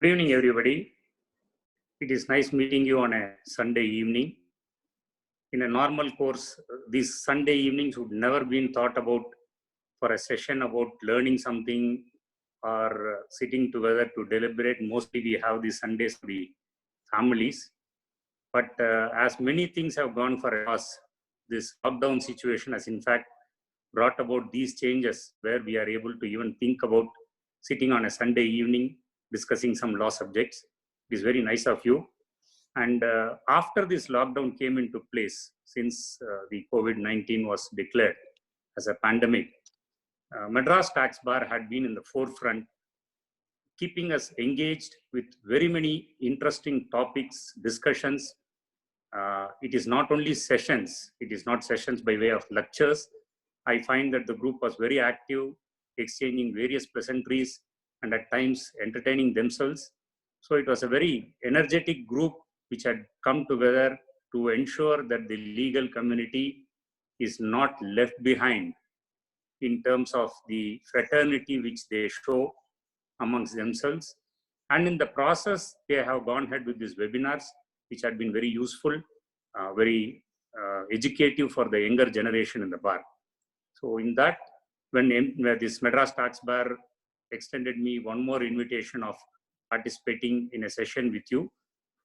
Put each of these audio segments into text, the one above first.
Good evening, everybody. It is nice meeting you on a Sunday evening. In a normal course, these Sunday evenings would never been thought about for a session about learning something or sitting together to deliberate. Mostly we have these Sundays for the families. But as many things have gone for us, this lockdown situation has in fact brought about these changes where we are able to even think about sitting on a Sunday evening discussing some law subjects. It is very nice of you. And after this lockdown came into place, since the COVID-19 was declared as a pandemic, Madras Tax Bar had been in the forefront, keeping us engaged with very many interesting topics, discussions. It is not only sessions, it is not sessions by way of lectures. I find that the group was very active, exchanging various pleasantries and at times entertaining themselves. So it was a very energetic group which had come together to ensure that the legal community is not left behind in terms of the fraternity which they show amongst themselves. And in the process, they have gone ahead with these webinars, which had been very useful, very educative for the younger generation in the bar. So in that, when this Madras Tax Bar extended me one more invitation of participating in a session with you,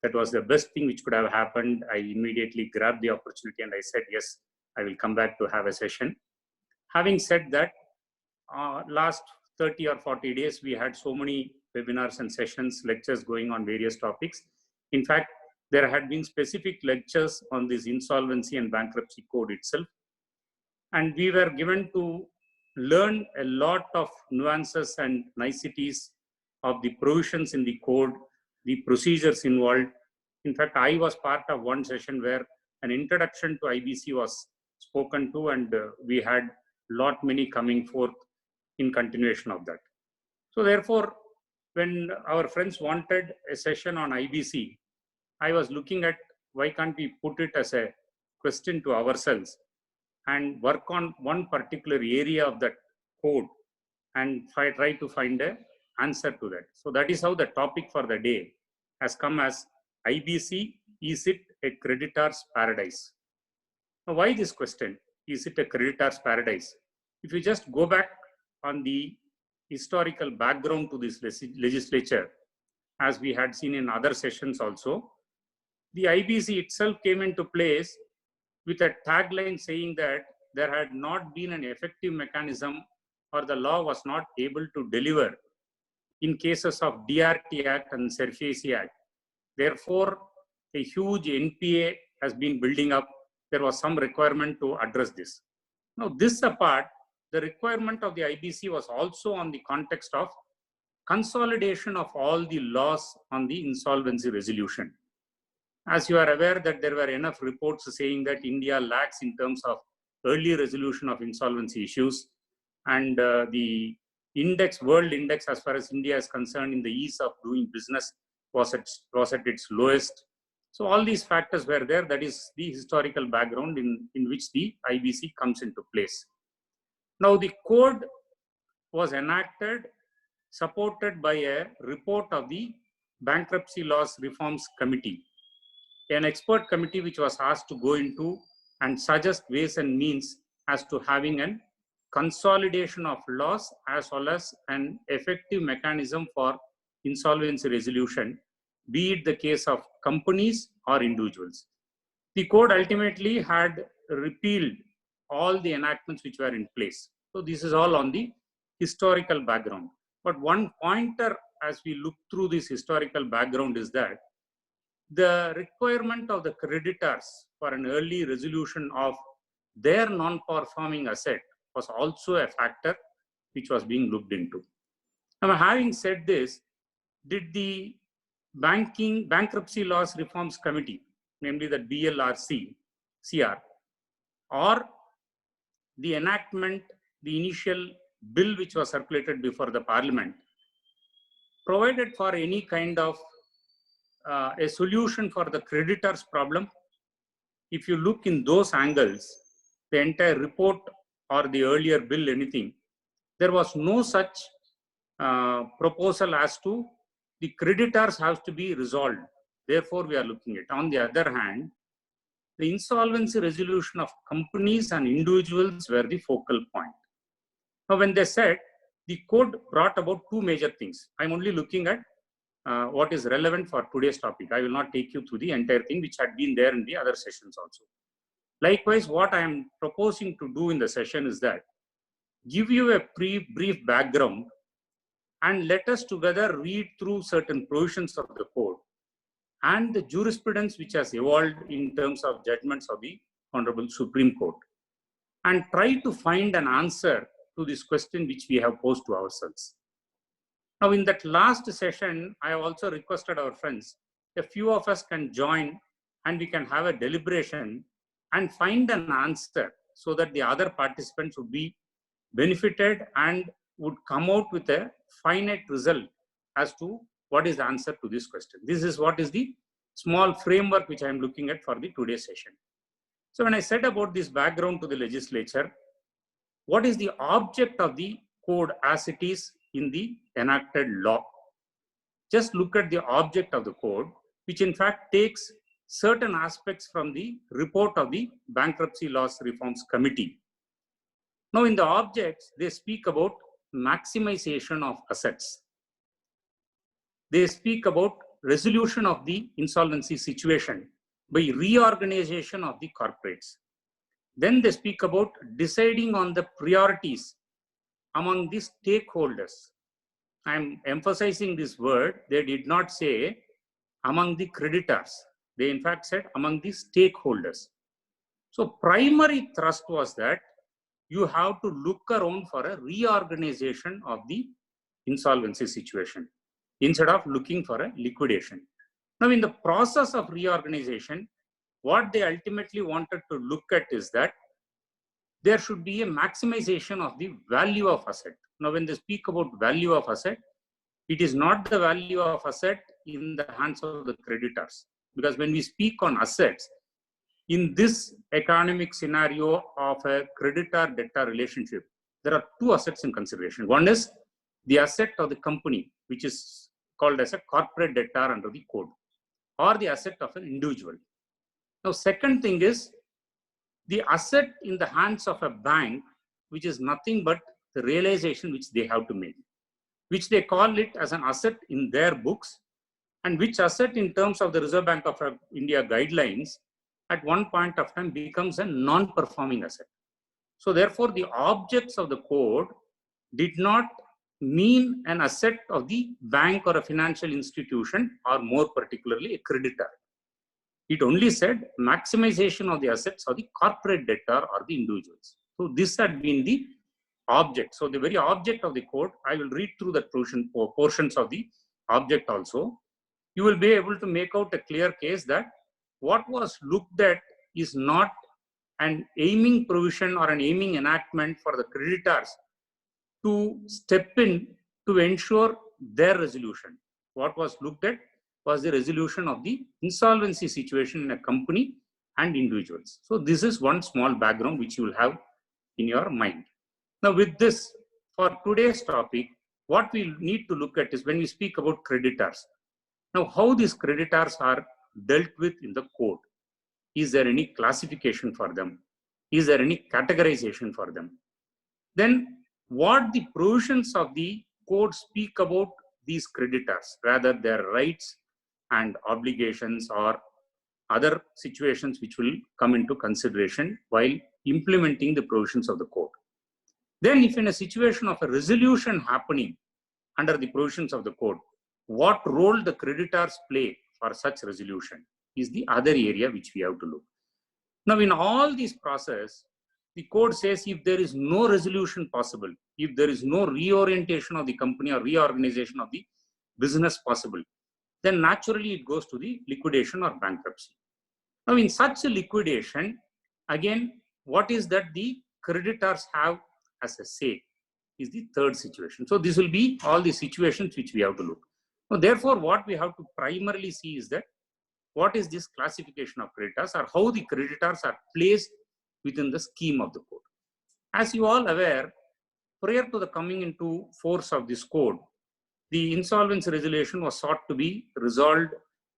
that was the best thing which could have happened. I immediately grabbed the opportunity and I said, yes, I will come back to have a session. Having said that, last 30 or 40 days, we had so many webinars and sessions, lectures going on various topics. In fact, there had been specific lectures on this insolvency and bankruptcy code itself. And we were given to learn a lot of nuances and niceties of the provisions in the code, the procedures involved. In fact, I was part of one session where an introduction to IBC was spoken to, and we had lot many coming forth in continuation of that. So therefore, when our friends wanted a session on IBC, I was looking at why can't we put it as a question to ourselves and work on one particular area of that code and try to find an answer to that. So that is how the topic for the day has come as IBC, is it a creditor's paradise? Now, why this question? Is it a creditor's paradise? If you just go back on the historical background to this legislature, as we had seen in other sessions also, the IBC itself came into place with a tagline saying that there had not been an effective mechanism or the law was not able to deliver in cases of DRT Act and SERFACI Act. Therefore, a huge NPA has been building up. There was some requirement to address this. Now, this apart, the requirement of the IBC was also on the context of consolidation of all the laws on the insolvency resolution. As you are aware that there were enough reports saying that India lacks in terms of early resolution of insolvency issues, and the index, world index as far as India is concerned in the ease of doing business was at its lowest. So all these factors were there. That is the historical background in which the IBC comes into place. Now the code was enacted, supported by a report of the Bankruptcy Laws Reforms Committee, an expert committee which was asked to go into and suggest ways and means as to having a consolidation of laws as well as an effective mechanism for insolvency resolution, be it the case of companies or individuals. The code ultimately had repealed all the enactments which were in place. So this is all on the historical background. But one pointer as we look through this historical background is that the requirement of the creditors for an early resolution of their non-performing asset was also a factor which was being looked into. Now, having said this, did the Bankruptcy Laws Reforms Committee, namely the BLRC, CR, or the enactment, the initial bill which was circulated before the Parliament, provided for any kind of a solution for the creditors' problem? If you look in those angles, the entire report or the earlier bill, anything, there was no such proposal as to the creditors have to be resolved. Therefore, we are looking at. On the other hand, the insolvency resolution of companies and individuals were the focal point. Now, when they said, the code brought about two major things. I'm only looking at what is relevant for today's topic. I will not take you through the entire thing which had been there in the other sessions also. Likewise, what I am proposing to do in the session is that give you a brief background and let us together read through certain provisions of the code and the jurisprudence which has evolved in terms of judgments of the Honorable Supreme Court, and try to find an answer to this question which we have posed to ourselves. Now, in that last session, I have also requested our friends, a few of us can join and we can have a deliberation and find an answer so that the other participants would be benefited and would come out with a finite result as to what is the answer to this question. This is what is the small framework which I am looking at for the today's session. So when I said about this background to the legislature, what is the object of the code as it is in the enacted law? Just look at the object of the code, which in fact takes certain aspects from the report of the Bankruptcy Laws Reforms Committee. Now in the objects, they speak about maximization of assets. They speak about resolution of the insolvency situation by reorganization of the corporates. Then they speak about deciding on the priorities among the stakeholders. I'm emphasizing this word. They did not say among the creditors. They in fact said among the stakeholders. So primary thrust was that you have to look around for a reorganization of the insolvency situation instead of looking for a liquidation. Now, in the process of reorganization, what they ultimately wanted to look at is that there should be a maximization of the value of asset. Now, when they speak about value of asset, it is not the value of asset in the hands of the creditors. Because when we speak on assets, in this economic scenario of a creditor-debtor relationship, there are two assets in consideration. One is the asset of the company, which is called as a corporate debtor under the code, or the asset of an individual. Now, second thing is the asset in the hands of a bank, which is nothing but the realization which they have to make, which they call it as an asset in their books, and which asset in terms of the Reserve Bank of India guidelines at one point of time becomes a non-performing asset. So therefore, the objects of the code did not mean an asset of the bank or a financial institution, or more particularly a creditor. It only said maximization of the assets of the corporate debtor or the individuals. So this had been the object. So the very object of the code, I will read through the portions of the object also. You will be able to make out a clear case that what was looked at is not an aiming provision or an aiming enactment for the creditors to step in to ensure their resolution. What was looked at was the resolution of the insolvency situation in a company and individuals. So this is one small background which you will have in your mind. Now with this, for today's topic, what we need to look at is when we speak about creditors. Now how these creditors are dealt with in the code. Is there any classification for them? Is there any categorization for them? Then what the provisions of the code speak about these creditors, rather their rights and obligations or other situations which will come into consideration while implementing the provisions of the code. Then if in a situation of a resolution happening under the provisions of the code, what role the creditors play for such resolution is the other area which we have to look. Now in all these process, the code says if there is no resolution possible, if there is no reorientation of the company or reorganization of the business possible, then naturally it goes to the liquidation or bankruptcy. Now in such a liquidation, again, what is that the creditors have as a say is the third situation. So this will be all the situations which we have to look. Now, therefore, what we have to primarily see is that what is this classification of creditors or how the creditors are placed within the scheme of the code. As you all aware, prior to the coming into force of this code, the insolvency resolution was sought to be resolved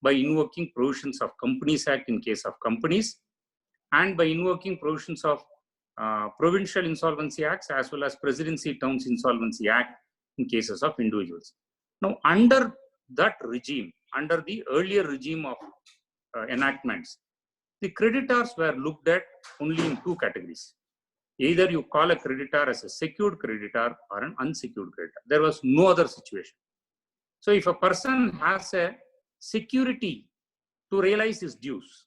by invoking provisions of Companies Act in case of companies, and by invoking provisions of Provincial Insolvency Acts as well as Presidency Towns Insolvency Act in cases of individuals. Now, under that regime, under the earlier regime of enactments, the creditors were looked at only in two categories. Either you call a creditor as a secured creditor or an unsecured creditor. There was no other situation. So if a person has a security to realize his dues,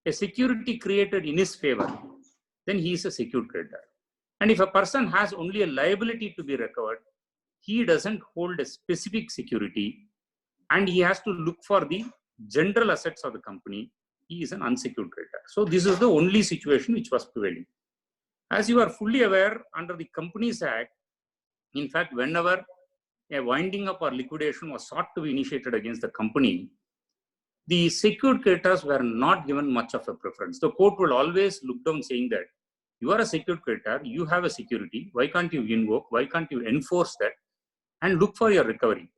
a security created in his favor, then he is a secured creditor. And if a person has only a liability to be recovered, he doesn't hold a specific security and he has to look for the general assets of the company, he is an unsecured creditor. So this is the only situation which was prevailing. As you are fully aware, under the Companies Act, in fact, whenever a winding up or liquidation was sought to be initiated against the company, the secured creditors were not given much of a preference. The court will always look down saying that you are a secured creditor, you have a security, why can't you invoke, why can't you enforce that and look for your recovery?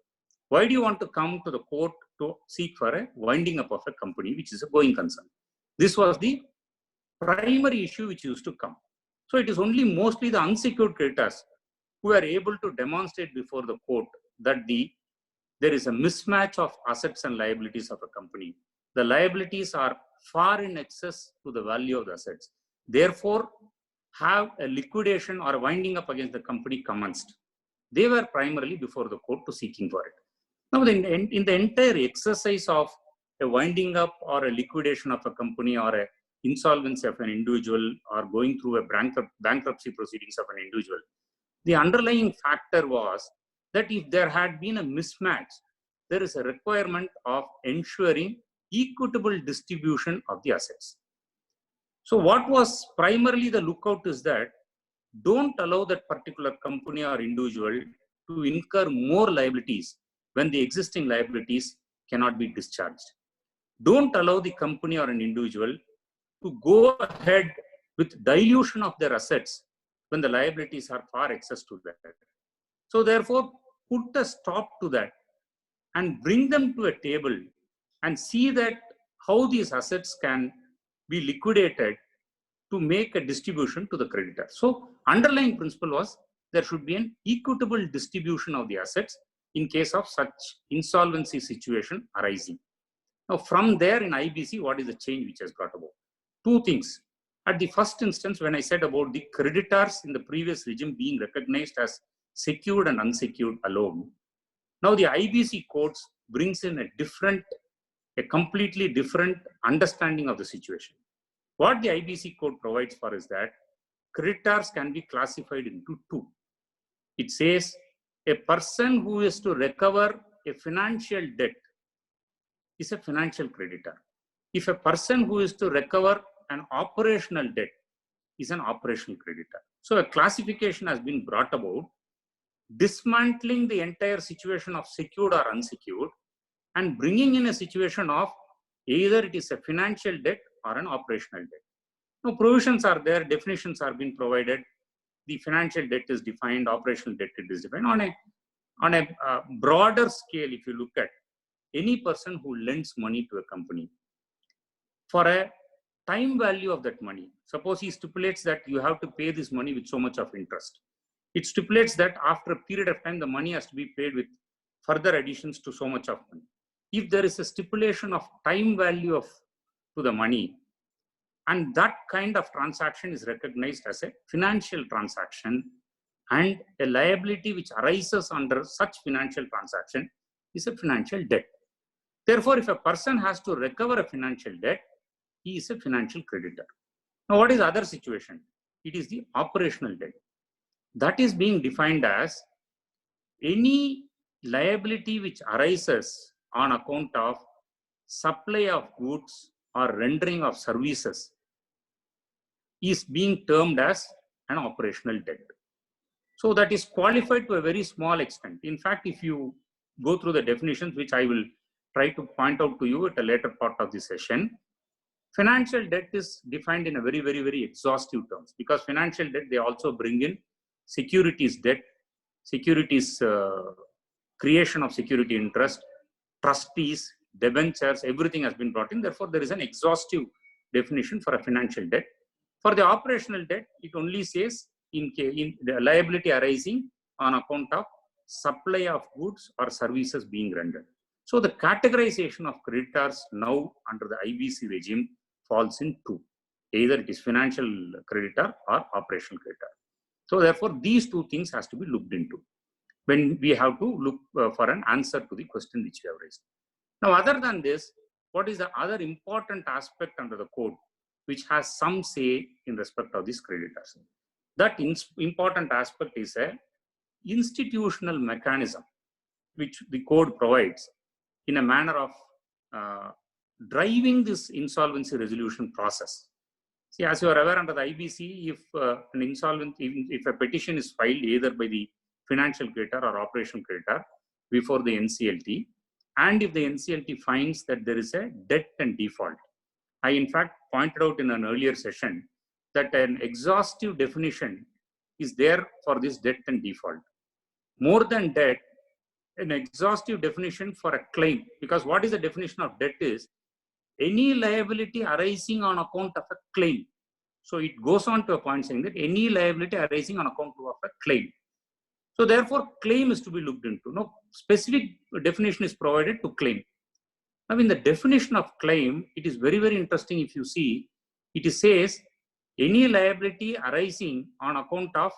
Why do you want to come to the court to seek for a winding up of a company, which is a going concern? This was the primary issue which used to come. So it is only mostly the unsecured creditors who are able to demonstrate before the court that there is a mismatch of assets and liabilities of a company. The liabilities are far in excess to the value of the assets. Therefore, have a liquidation or a winding up against the company commenced. They were primarily before the court to seeking for it. Now, in the entire exercise of a winding up or a liquidation of a company or a insolvency of an individual or going through a bankruptcy proceedings of an individual, the underlying factor was that if there had been a mismatch, there is a requirement of ensuring equitable distribution of the assets. So what was primarily the lookout is that don't allow that particular company or individual to incur more liabilities when the existing liabilities cannot be discharged. Don't allow the company or an individual to go ahead with dilution of their assets when the liabilities are far excess to that. So therefore, put a stop to that and bring them to a table and see that how these assets can be liquidated to make a distribution to the creditor. So underlying principle was there should be an equitable distribution of the assets in case of such insolvency situation arising. Now from there in IBC, what is the change which has got about? Two things. At the first instance, when I said about the creditors in the previous regime being recognized as secured and unsecured alone, now the IBC courts brings in a completely different understanding of the situation. What the IBC code provides for is that creditors can be classified into two. It says a person who is to recover a financial debt is a financial creditor. If a person who is to recover an operational debt is an operational creditor. So a classification has been brought about, dismantling the entire situation of secured or unsecured and bringing in a situation of either it is a financial debt or an operational debt. Now provisions are there, definitions are being provided. The financial debt is defined, operational debt is defined. On a broader scale, if you look at any person who lends money to a company for a time value of that money, suppose he stipulates that you have to pay this money with so much of interest. It stipulates that after a period of time, the money has to be paid with further additions to so much of money. If there is a stipulation of time value to the money, and that kind of transaction is recognized as a financial transaction, and a liability which arises under such financial transaction is a financial debt. Therefore, if a person has to recover a financial debt, he is a financial creditor. Now, what is the other situation? It is the operational debt. That is being defined as any liability which arises on account of supply of goods or rendering of services is being termed as an operational debt. So that is qualified to a very small extent. In fact, if you go through the definitions, which I will try to point out to you at a later part of the session, financial debt is defined in a very, very, very exhaustive terms, because financial debt, they also bring in securities debt, securities creation of security interest, trustees, debentures, everything has been brought in. Therefore, there is an exhaustive definition for a financial debt. For the operational debt, it only says in the liability arising on account of supply of goods or services being rendered. So the categorization of creditors now under the IBC regime falls in two. Either it is financial creditor or operational creditor. So therefore, these two things has to be looked into when we have to look for an answer to the question which we have raised. Now, other than this, what is the other important aspect under the code which has some say in respect of these creditors? That important aspect is a institutional mechanism which the code provides in a manner of driving this insolvency resolution process. See, as you are aware, under the IBC, if an insolvency, if a petition is filed either by the financial creditor or operational creditor before the NCLT, and if the NCLT finds that there is a debt and default, I in fact pointed out in an earlier session that an exhaustive definition is there for this debt and default. More than debt, an exhaustive definition for a claim, because what is the definition of debt is any liability arising on account of a claim. So it goes on to a point saying that any liability arising on account of a claim. So therefore, claim is to be looked into. No specific definition is provided to claim. Now, in the definition of claim, it is very, very interesting. If you see, it says any liability arising on account of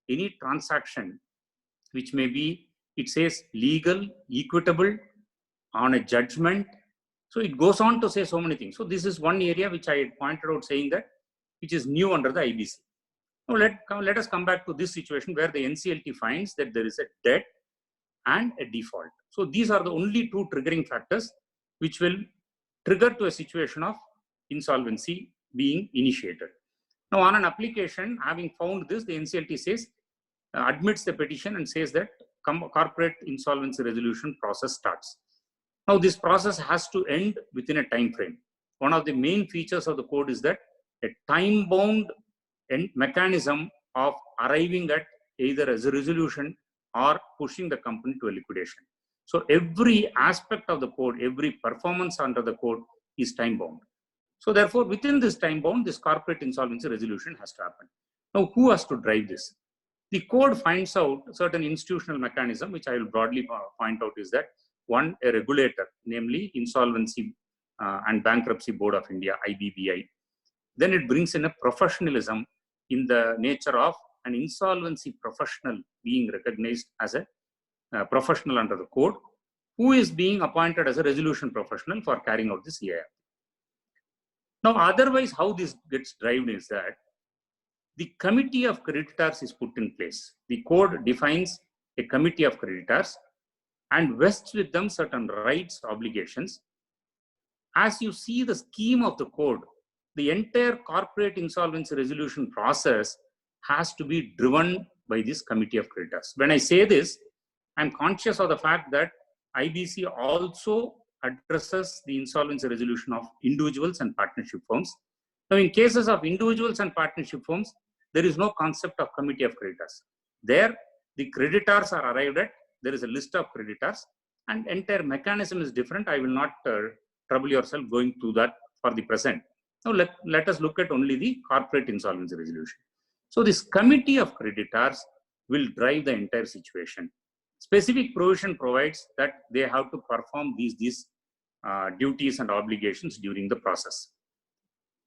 any transaction, which may be, it says legal, equitable, on a judgment. So it goes on to say so many things. So this is one area which I had pointed out saying that, which is new under the IBC. Now let us come back to this situation where the NCLT finds that there is a debt and a default. So these are the only two triggering factors which will trigger to a situation of insolvency being initiated. Now on an application, having found this, the NCLT says, admits the petition and says that corporate insolvency resolution process starts. Now this process has to end within a time frame. One of the main features of the code is that a time-bound mechanism of arriving at either as a resolution or pushing the company to a liquidation. So every aspect of the code, every performance under the code is time-bound. So therefore, within this time-bound, this corporate insolvency resolution has to happen. Now, who has to drive this? The code finds out certain institutional mechanism, which I will broadly point out, is that one, a regulator, namely Insolvency and Bankruptcy Board of India, IBBI. Then it brings in a professionalism in the nature of an insolvency professional being recognized as a professional under the code, who is being appointed as a resolution professional for carrying out this EIR. Now, otherwise, how this gets driven is that the committee of creditors is put in place. The code defines a committee of creditors and vests with them certain rights, obligations. As you see the scheme of the code, the entire corporate insolvency resolution process has to be driven by this committee of creditors. When I say this, I'm conscious of the fact that IBC also addresses the insolvency resolution of individuals and partnership firms. Now, in cases of individuals and partnership firms, there is no concept of committee of creditors. There, the creditors are arrived at, there is a list of creditors, and entire mechanism is different. I will not trouble yourself going through that for the present. Now, let us look at only the corporate insolvency resolution. So this committee of creditors will drive the entire situation. Specific provision provides that they have to perform these duties and obligations during the process.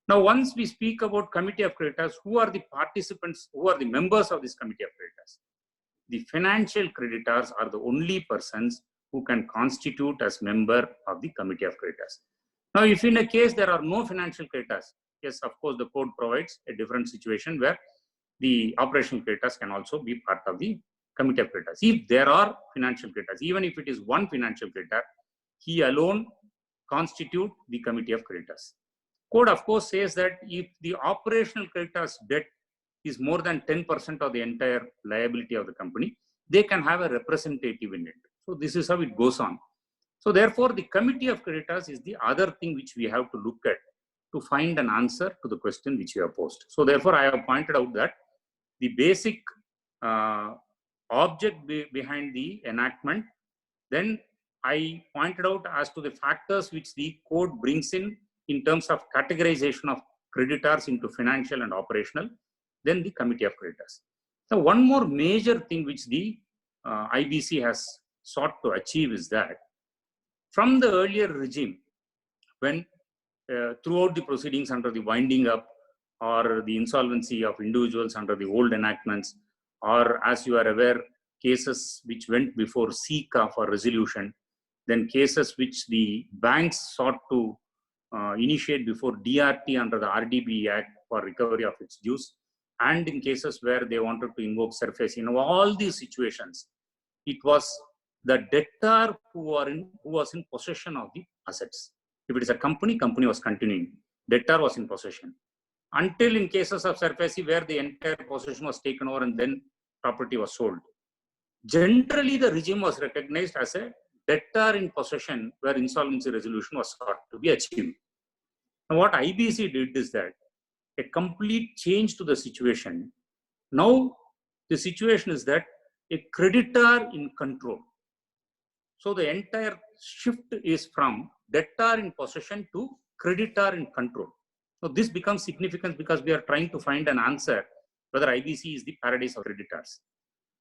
Now, once we speak about committee of creditors, who are the participants, who are the members of this committee of creditors? The financial creditors are the only persons who can constitute as member of the committee of creditors. Now, if in a case there are no financial creditors, yes, of course, the code provides a different situation where the operational creditors can also be part of the committee of creditors. If there are financial creditors, even if it is one financial creditor, he alone constitute the committee of creditors. Code, of course, says that if the operational creditors' debt is more than 10% of the entire liability of the company, they can have a representative in it. So this is how it goes on. So therefore, the committee of creditors is the other thing which we have to look at to find an answer to the question which you have posed. So therefore, I have pointed out that the basic object behind the enactment Then I pointed out as to the factors which the code brings in terms of categorization of creditors into financial and operational, then the committee of creditors. So one more major thing which the IBC has sought to achieve is that from the earlier regime, when throughout the proceedings under the winding up or the insolvency of individuals under the old enactments, or as you are aware, cases which went before SICA for resolution, then cases which the banks sought to initiate before DRT under the RDB Act for recovery of its dues, and in cases where they wanted to invoke SARFAESI. In all these situations, it was the debtor who was in possession of the assets. If it is a company, company was continuing. Debtor was in possession. Until in cases of SARFAESI where the entire possession was taken over and then property was sold. Generally, the regime was recognized as a debtor in possession where insolvency resolution was sought to be achieved. Now, what IBC did is that a complete change to the situation. Now, the situation is that a creditor in control. So, the entire shift is from debtor in possession to creditor in control. So, this becomes significant because we are trying to find an answer whether IBC is the paradise of creditors.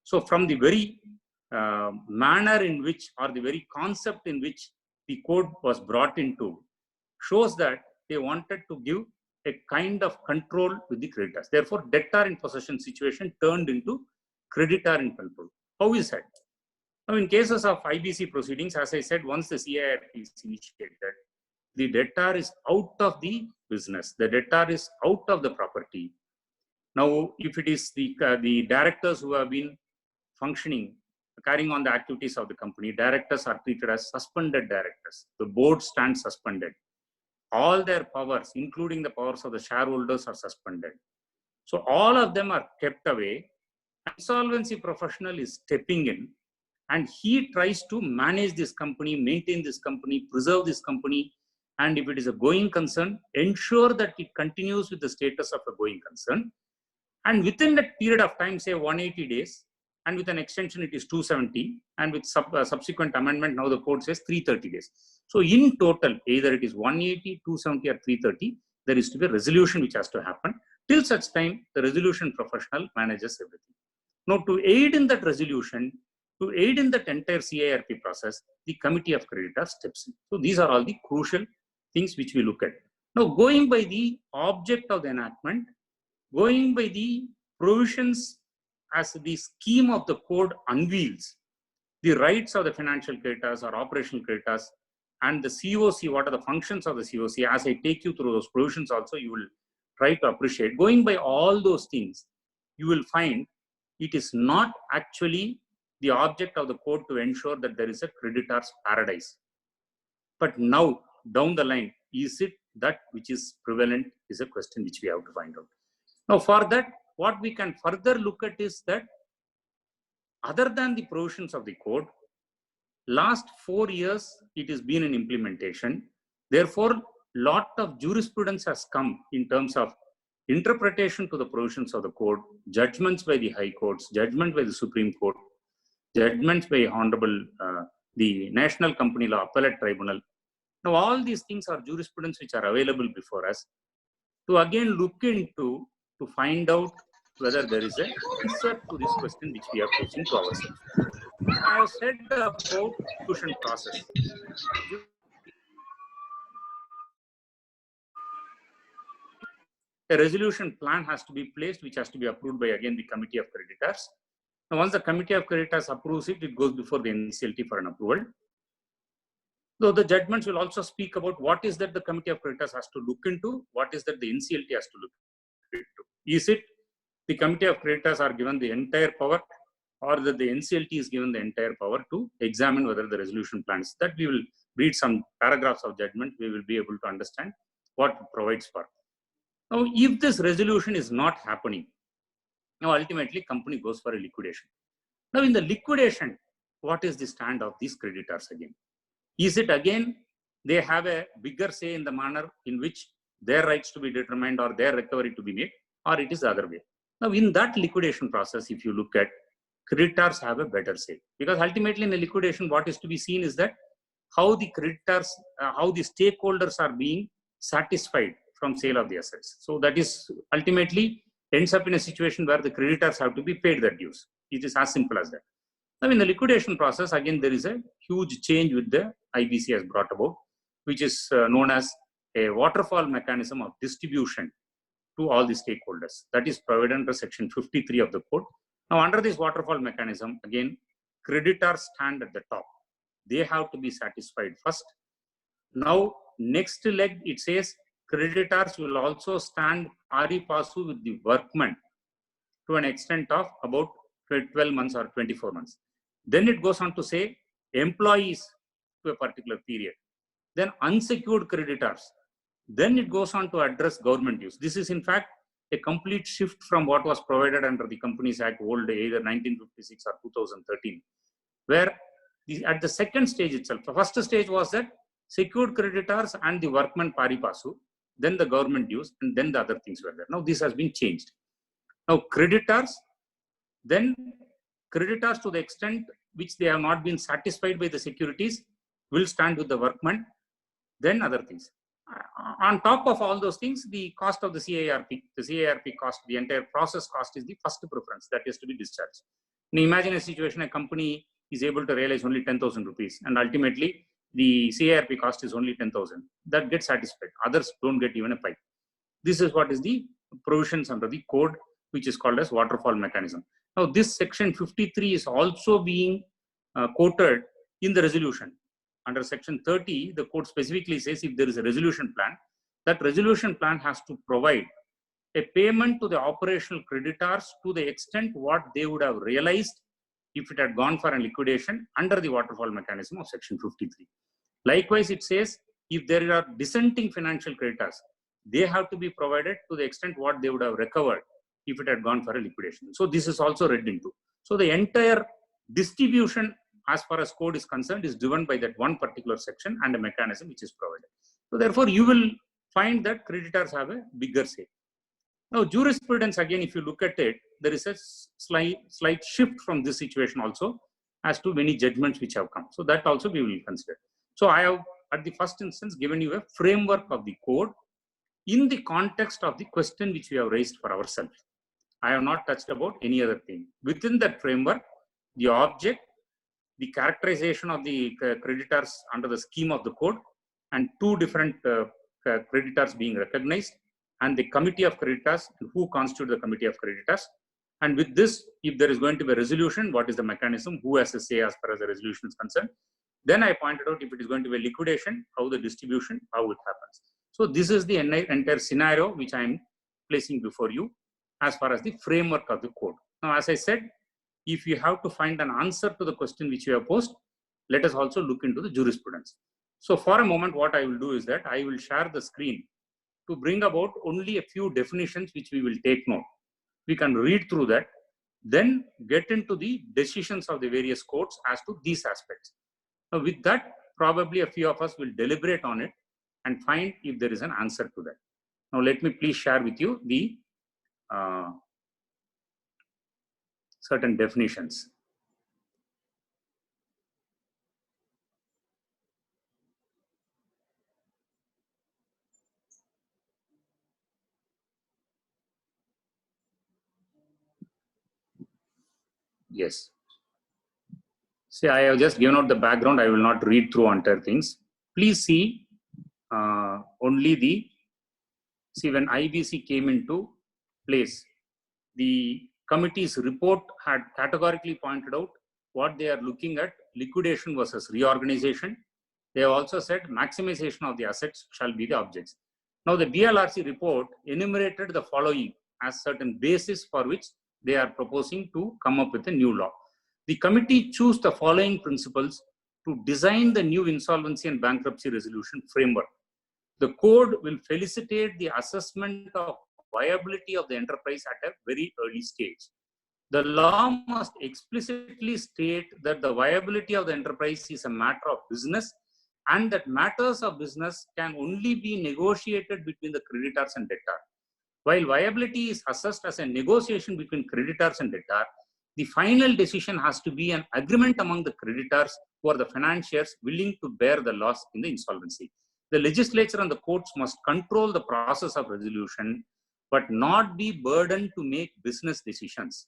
So, from the very manner in which, or the very concept in which the code was brought into, shows that they wanted to give a kind of control with the creditors. Therefore, debtor in possession situation turned into creditor in control. How is that? Now, in cases of IBC proceedings, as I said, once the CIRP is initiated, the debtor is out of the business. The debtor is out of the property. Now, if it is the directors who have been functioning, carrying on the activities of the company, directors are treated as suspended directors. The board stands suspended. All their powers, including the powers of the shareholders, are suspended. So all of them are kept away. Insolvency professional is stepping in and he tries to manage this company, maintain this company, preserve this company, and if it is a going concern, ensure that it continues with the status of a going concern. And within that period of time, say 180 days, and with an extension it is 270, and with subsequent amendment, now the code says 330 days. So in total, either it is 180, 270 or 330, there is to be a resolution which has to happen. Till such time, the resolution professional manages everything. Now to aid in that resolution, to aid in that entire CIRP process, the committee of creditors steps in. So these are all the crucial things which we look at. Now going by the object of the enactment, going by the provisions as the scheme of the code unveils, the rights of the financial creditors or operational creditors and the COC, what are the functions of the COC, as I take you through those provisions also, you will try to appreciate. Going by all those things, you will find it is not actually the object of the code to ensure that there is a creditor's paradise. But now, down the line, is it that which is prevalent is a question which we have to find out. Now, for that, what we can further look at is that other than the provisions of the code, last 4 years, it has been in implementation. Therefore, lot of jurisprudence has come in terms of interpretation to the provisions of the code, judgments by the high courts, judgment by the Supreme Court, judgments by Honorable the National Company Law Appellate Tribunal. Now, all these things are jurisprudence which are available before us to again look into to find out whether there is an answer to this question which we are posing to ourselves. I have said about resolution process. A resolution plan has to be placed, which has to be approved by again the committee of creditors. Now, once the committee of creditors approves it, it goes before the NCLT for an approval. So the judgments will also speak about what is that the committee of creditors has to look into, what is that the NCLT has to look into. Is it the committee of creditors are given the entire power, or that the NCLT is given the entire power to examine whether the resolution plans? That we will read some paragraphs of judgment, we will be able to understand what it provides for. Now, if this resolution is not happening, now ultimately company goes for a liquidation. Now, in the liquidation, what is the stand of these creditors again? Is it again they have a bigger say in the manner in which their rights to be determined or their recovery to be made, or it is the other way? Now, in that liquidation process, if you look at, creditors have a better say. Because ultimately in a liquidation, what is to be seen is that how the creditors, how the stakeholders are being satisfied from sale of the assets. So that is ultimately ends up in a situation where the creditors have to be paid their dues. It is as simple as that. Now in the liquidation process, again, there is a huge change with the IBC has brought about, which is known as a waterfall mechanism of distribution to all the stakeholders. That is provided under section 53 of the code. Now under this waterfall mechanism, again, creditors stand at the top. They have to be satisfied first. Now, next leg, it says creditors will also stand pari passu with the workmen to an extent of about 12 months or 24 months. Then it goes on to say employees to a particular period. Then unsecured creditors. Then it goes on to address government dues. This is in fact a complete shift from what was provided under the Companies Act old either 1956 or 2013, where at the second stage itself, the first stage was that secured creditors and the workmen pari passu, then the government dues, and then the other things were there. Now this has been changed. Now creditors, then creditors to the extent which they have not been satisfied by the securities will stand with the workmen, then other things. On top of all those things, the cost of the CIRP cost, the entire process cost is the first preference that is to be discharged. Now imagine a situation, a company is able to realize only 10,000 rupees and ultimately the CIRP cost is only 10,000. That gets satisfied. Others don't get even a pipe. This is what is the provisions under the code, which is called as waterfall mechanism. Now this section 53 is also being quoted in the resolution. Under section 30, the code specifically says if there is a resolution plan, that resolution plan has to provide a payment to the operational creditors to the extent what they would have realized if it had gone for a liquidation under the waterfall mechanism of section 53. Likewise, it says if there are dissenting financial creditors, they have to be provided to the extent what they would have recovered if it had gone for a liquidation. So this is also read into. So the entire distribution as far as code is concerned is driven by that one particular section and a mechanism which is provided. So therefore, you will find that creditors have a bigger say. Now jurisprudence, again, if you look at it, there is a slight shift from this situation also as to many judgments which have come. So that also we will consider. So I have at the first instance given you a framework of the code in the context of the question which we have raised for ourselves. I have not touched about any other thing. Within that framework, the object, the characterization of the creditors under the scheme of the code, and two different creditors being recognized, and the committee of creditors, and who constitute the committee of creditors. And with this, if there is going to be a resolution, what is the mechanism, who has a say as far as the resolution is concerned. Then I pointed out if it is going to be a liquidation, how the distribution, how it happens. So this is the entire scenario which I am placing before you as far as the framework of the code. Now, as I said, if you have to find an answer to the question which you have posed, let us also look into the jurisprudence. So for a moment, what I will do is that I will share the screen to bring about only a few definitions which we will take note. We can read through that, then get into the decisions of the various courts as to these aspects. Now with that, probably a few of us will deliberate on it and find if there is an answer to that. Now let me please share with you the certain definitions. Yes. See, I have just given out the background. I will not read through entire things. Please see only the, see when IBC came into place, the committee's report had categorically pointed out what they are looking at, liquidation versus reorganization. They have also said maximization of the assets shall be the objects. Now the BLRC report enumerated the following as certain basis for which they are proposing to come up with a new law. The committee chose the following principles to design the new insolvency and bankruptcy resolution framework. The code will facilitate the assessment of viability of the enterprise at a very early stage. The law must explicitly state that the viability of the enterprise is a matter of business and that matters of business can only be negotiated between the creditors and debtor. While viability is assessed as a negotiation between creditors and debtor, the final decision has to be an agreement among the creditors who are the financiers willing to bear the loss in the insolvency. The legislature and the courts must control the process of resolution, but not be burdened to make business decisions.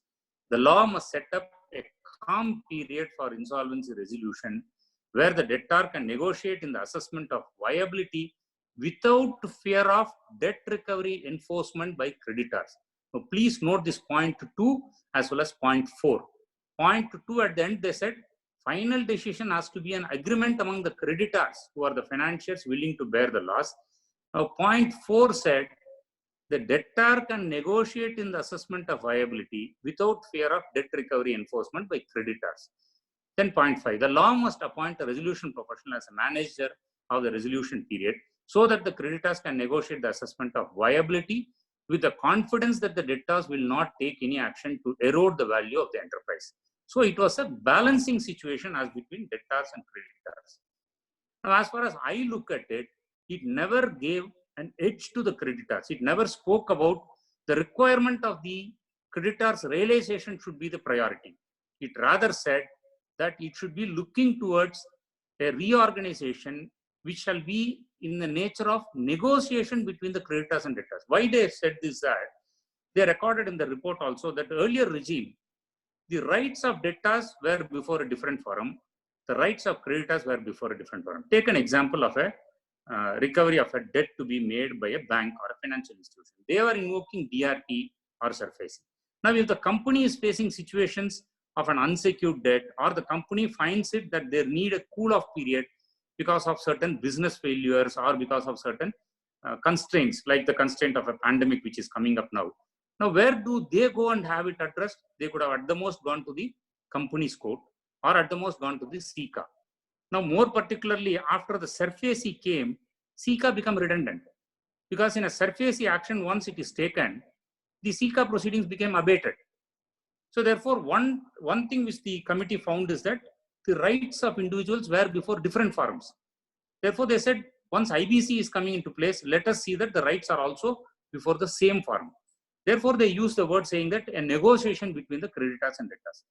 The law must set up a calm period for insolvency resolution where the debtor can negotiate in the assessment of viability without fear of debt recovery enforcement by creditors. So please note this point 2 as well as point 4. Point 2 at the end they said, final decision has to be an agreement among the creditors who are the financiers willing to bear the loss. Now point 4 said, the debtor can negotiate in the assessment of viability without fear of debt recovery enforcement by creditors. Then point 5, the law must appoint a resolution professional as a manager of the resolution period so that the creditors can negotiate the assessment of viability with the confidence that the debtors will not take any action to erode the value of the enterprise. So it was a balancing situation as between debtors and creditors. Now, as far as I look at it, it never gave an edge to the creditors. It never spoke about the requirement of the creditors' realization should be the priority. It rather said that it should be looking towards a reorganization which shall be in the nature of negotiation between the creditors and debtors. Why they said this? That they recorded in the report also that earlier regime, the rights of debtors were before a different forum. The rights of creditors were before a different forum. Take an example of a recovery of a debt to be made by a bank or a financial institution. They were invoking DRT or SURFACE. Now, if the company is facing situations of an unsecured debt, or the company finds it that they need a cool-off period because of certain business failures or because of certain constraints, like the constraint of a pandemic which is coming up now. Now, where do they go and have it addressed? They could have at the most gone to the company's court or at the most gone to the SICA. Now, more particularly after the SURFACE came, SICA became redundant because in a SURFACE action, once it is taken, the SICA proceedings became abated. So therefore, one thing which the committee found is that the rights of individuals were before different forums. Therefore, they said, once IBC is coming into place, let us see that the rights are also before the same forum. Therefore, they used the word saying that a negotiation between the creditors and debtors.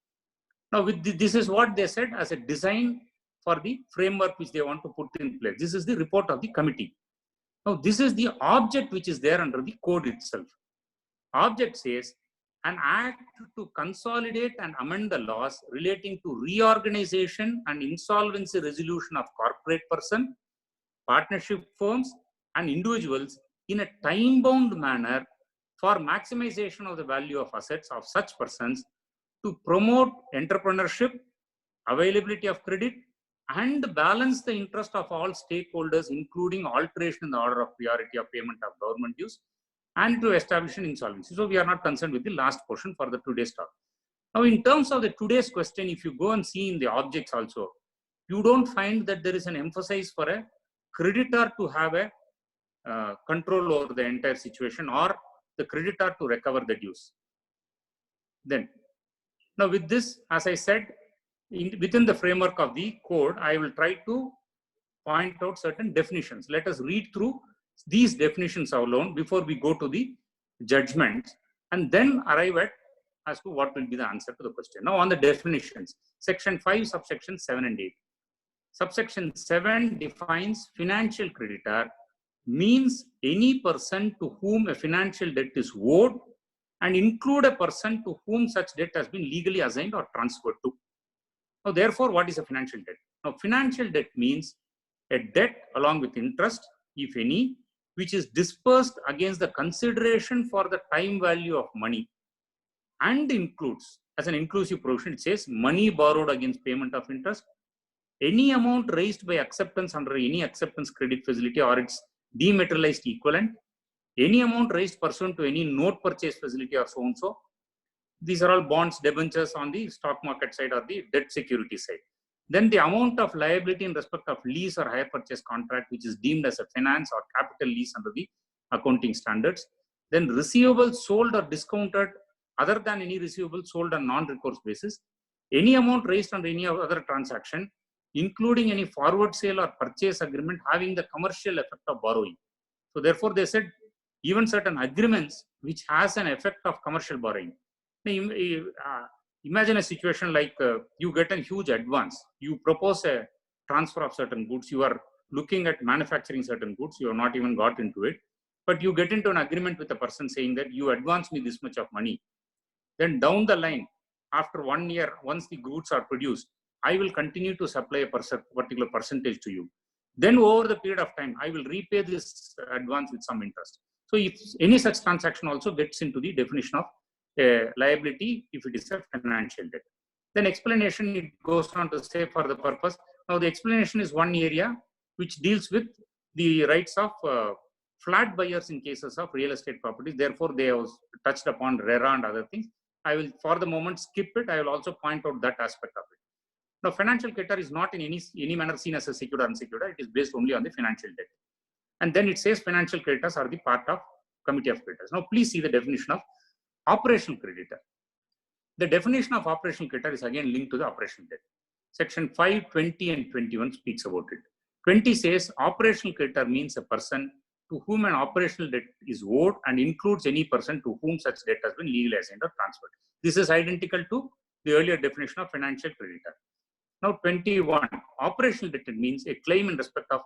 Now, this is what they said as a design for the framework which they want to put in place. This is the report of the committee. Now, this is the object which is there under the code itself. Object says, an act to consolidate and amend the laws relating to reorganization and insolvency resolution of corporate person, partnership firms, and individuals in a time-bound manner for maximization of the value of assets of such persons to promote entrepreneurship, availability of credit, and balance the interest of all stakeholders, including alteration in the order of priority of payment of government dues, and to establish an insolvency. So we are not concerned with the last portion for the today's talk. Now, in terms of the today's question, if you go and see in the objects also, you don't find that there is an emphasis for a creditor to have a control over the entire situation or the creditor to recover the dues. Then, now with this, as I said, within the framework of the code, I will try to point out certain definitions. Let us read through these definitions alone before we go to the judgments and then arrive at as to what will be the answer to the question. Now on the definitions, section 5, subsection 7 and 8. Subsection 7 defines financial creditor means any person to whom a financial debt is owed and include a person to whom such debt has been legally assigned or transferred to. Now, therefore, what is a financial debt? Now, financial debt means a debt along with interest, if any, which is disbursed against the consideration for the time value of money and includes, as an inclusive provision, it says money borrowed against payment of interest, any amount raised by acceptance under any acceptance credit facility or its dematerialized equivalent, any amount raised pursuant to any note purchase facility or so and so. These are all bonds, debentures on the stock market side or the debt security side. Then the amount of liability in respect of lease or hire purchase contract, which is deemed as a finance or capital lease under the accounting standards. Then receivables sold or discounted other than any receivable sold on non-recourse basis. Any amount raised on any other transaction, including any forward sale or purchase agreement having the commercial effect of borrowing. So therefore, they said even certain agreements which has an effect of commercial borrowing. Imagine a situation like you get a huge advance. You propose a transfer of certain goods. You are looking at manufacturing certain goods. You have not even got into it. But you get into an agreement with a person saying that you advance me this much of money. Then down the line, after 1 year, once the goods are produced, I will continue to supply a particular percentage to you. Then over the period of time, I will repay this advance with some interest. So if any such transaction also gets into the definition of liability if it is a financial debt. Then explanation, it goes on to say for the purpose. Now the explanation is one area which deals with the rights of flat buyers in cases of real estate properties. Therefore, they have touched upon RERA and other things. I will for the moment skip it. I will also point out that aspect of it. Now, financial creditor is not in any manner seen as a secured or unsecured. It is based only on the financial debt. And then it says financial creditors are the part of committee of creditors. Now, please see the definition of operational creditor. The definition of operational creditor is again linked to the operational debt. Section 5, 20 and 21 speaks about it. 20 says operational creditor means a person to whom an operational debt is owed and includes any person to whom such debt has been legally assigned or transferred. This is identical to the earlier definition of financial creditor. Now 21, operational debt means a claim in respect of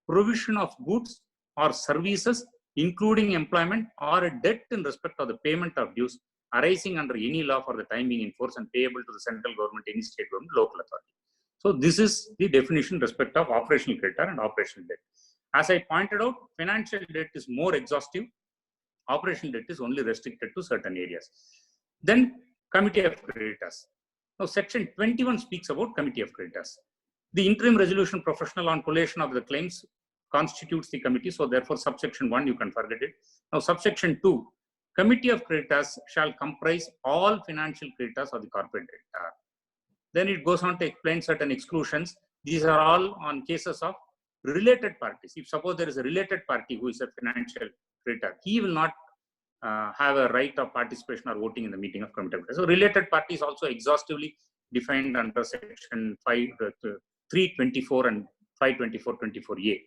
provision of goods or services, including employment, or a debt in respect of the payment of dues arising under any law for the time being in force and payable to the central government, any state government, local authority. So this is the definition in respect of operational creditor and operational debt. As I pointed out, financial debt is more exhaustive. Operational debt is only restricted to certain areas. Then committee of creditors. Now section 21 speaks about committee of creditors. The interim resolution professional on collation of the claims constitutes the committee. So therefore subsection 1, you can forget it. Now subsection 2, committee of creditors shall comprise all financial creditors of the corporate debtor. Then it goes on to explain certain exclusions. These are all on cases of related parties. If suppose there is a related party who is a financial creditor, he will not have a right of participation or voting in the meeting of committee of creditors. So related parties also exhaustively defined under section 324 and 524-24A.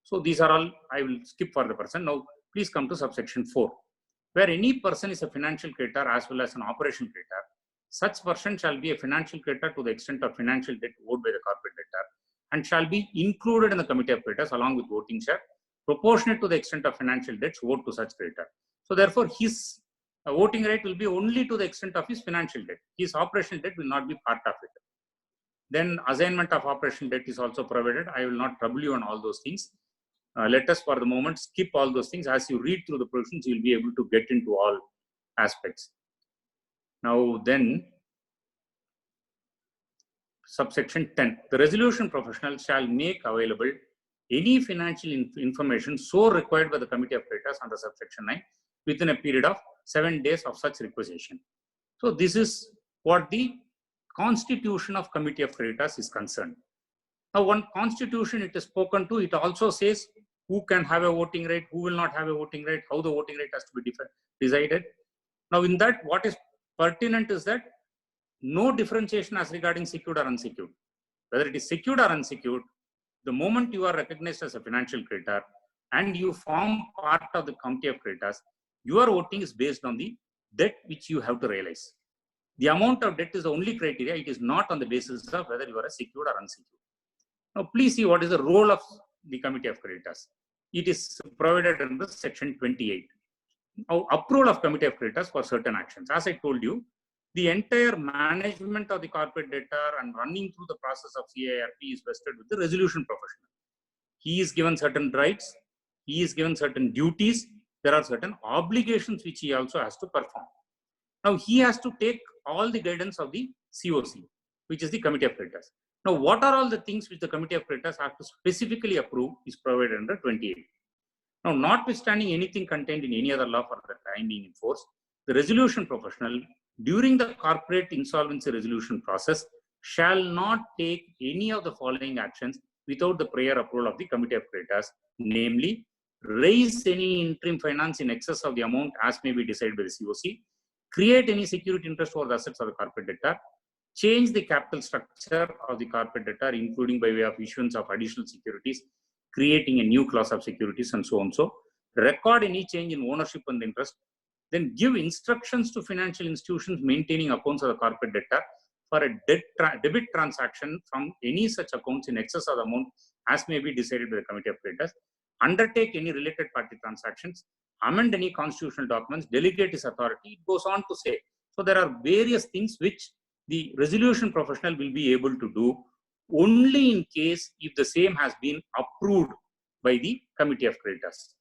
So these are all, I will skip for the person. Now please come to subsection 4. Where any person is a financial creditor as well as an operational creditor, such person shall be a financial creditor to the extent of financial debt owed by the corporate debtor and shall be included in the committee of creditors along with voting share proportionate to the extent of financial debts owed to such creditor. So therefore, his voting right will be only to the extent of his financial debt. His operational debt will not be part of it. Then assignment of operational debt is also provided. I will not trouble you on all those things. Let us for the moment skip all those things. As you read through the provisions, you will be able to get into all aspects. Now then, subsection 10, the resolution professional shall make available any financial information so required by the committee of creditors under subsection 9 within a period of 7 days of such requisition. So this is what the constitution of committee of creditors is concerned. Now one constitution it is spoken to, it also says who can have a voting right, who will not have a voting right, how the voting right has to be decided. Now in that, what is pertinent is that no differentiation as regarding secured or unsecured. Whether it is secured or unsecured, the moment you are recognized as a financial creditor and you form part of the committee of creditors, your voting is based on the debt which you have to realize. The amount of debt is the only criteria. It is not on the basis of whether you are a secured or unsecured. Now, please see what is the role of the committee of creditors. It is provided under section 28. Now, approval of committee of creditors for certain actions. As I told you, the entire management of the corporate debtor and running through the process of CIRP is vested with the resolution professional. He is given certain rights. He is given certain duties. There are certain obligations which he also has to perform. Now, he has to take all the guidance of the COC, which is the committee of creditors. Now, what are all the things which the committee of creditors have to specifically approve is provided under 28. Now, notwithstanding anything contained in any other law for the time being in force, the resolution professional during the corporate insolvency resolution process shall not take any of the following actions without the prior approval of the committee of creditors, namely, raise any interim finance in excess of the amount as may be decided by the COC, create any security interest for the assets of the corporate debtor, change the capital structure of the corporate debtor, including by way of issuance of additional securities, creating a new class of securities, and so on. So, record any change in ownership and interest, then give instructions to financial institutions maintaining accounts of the corporate debtor for a debit transaction from any such accounts in excess of the amount as may be decided by the committee of creditors, undertake any related party transactions, amend any constitutional documents, delegate his authority. It goes on to say. So there are various things which the resolution professional will be able to do only in case if the same has been approved by the committee of creditors.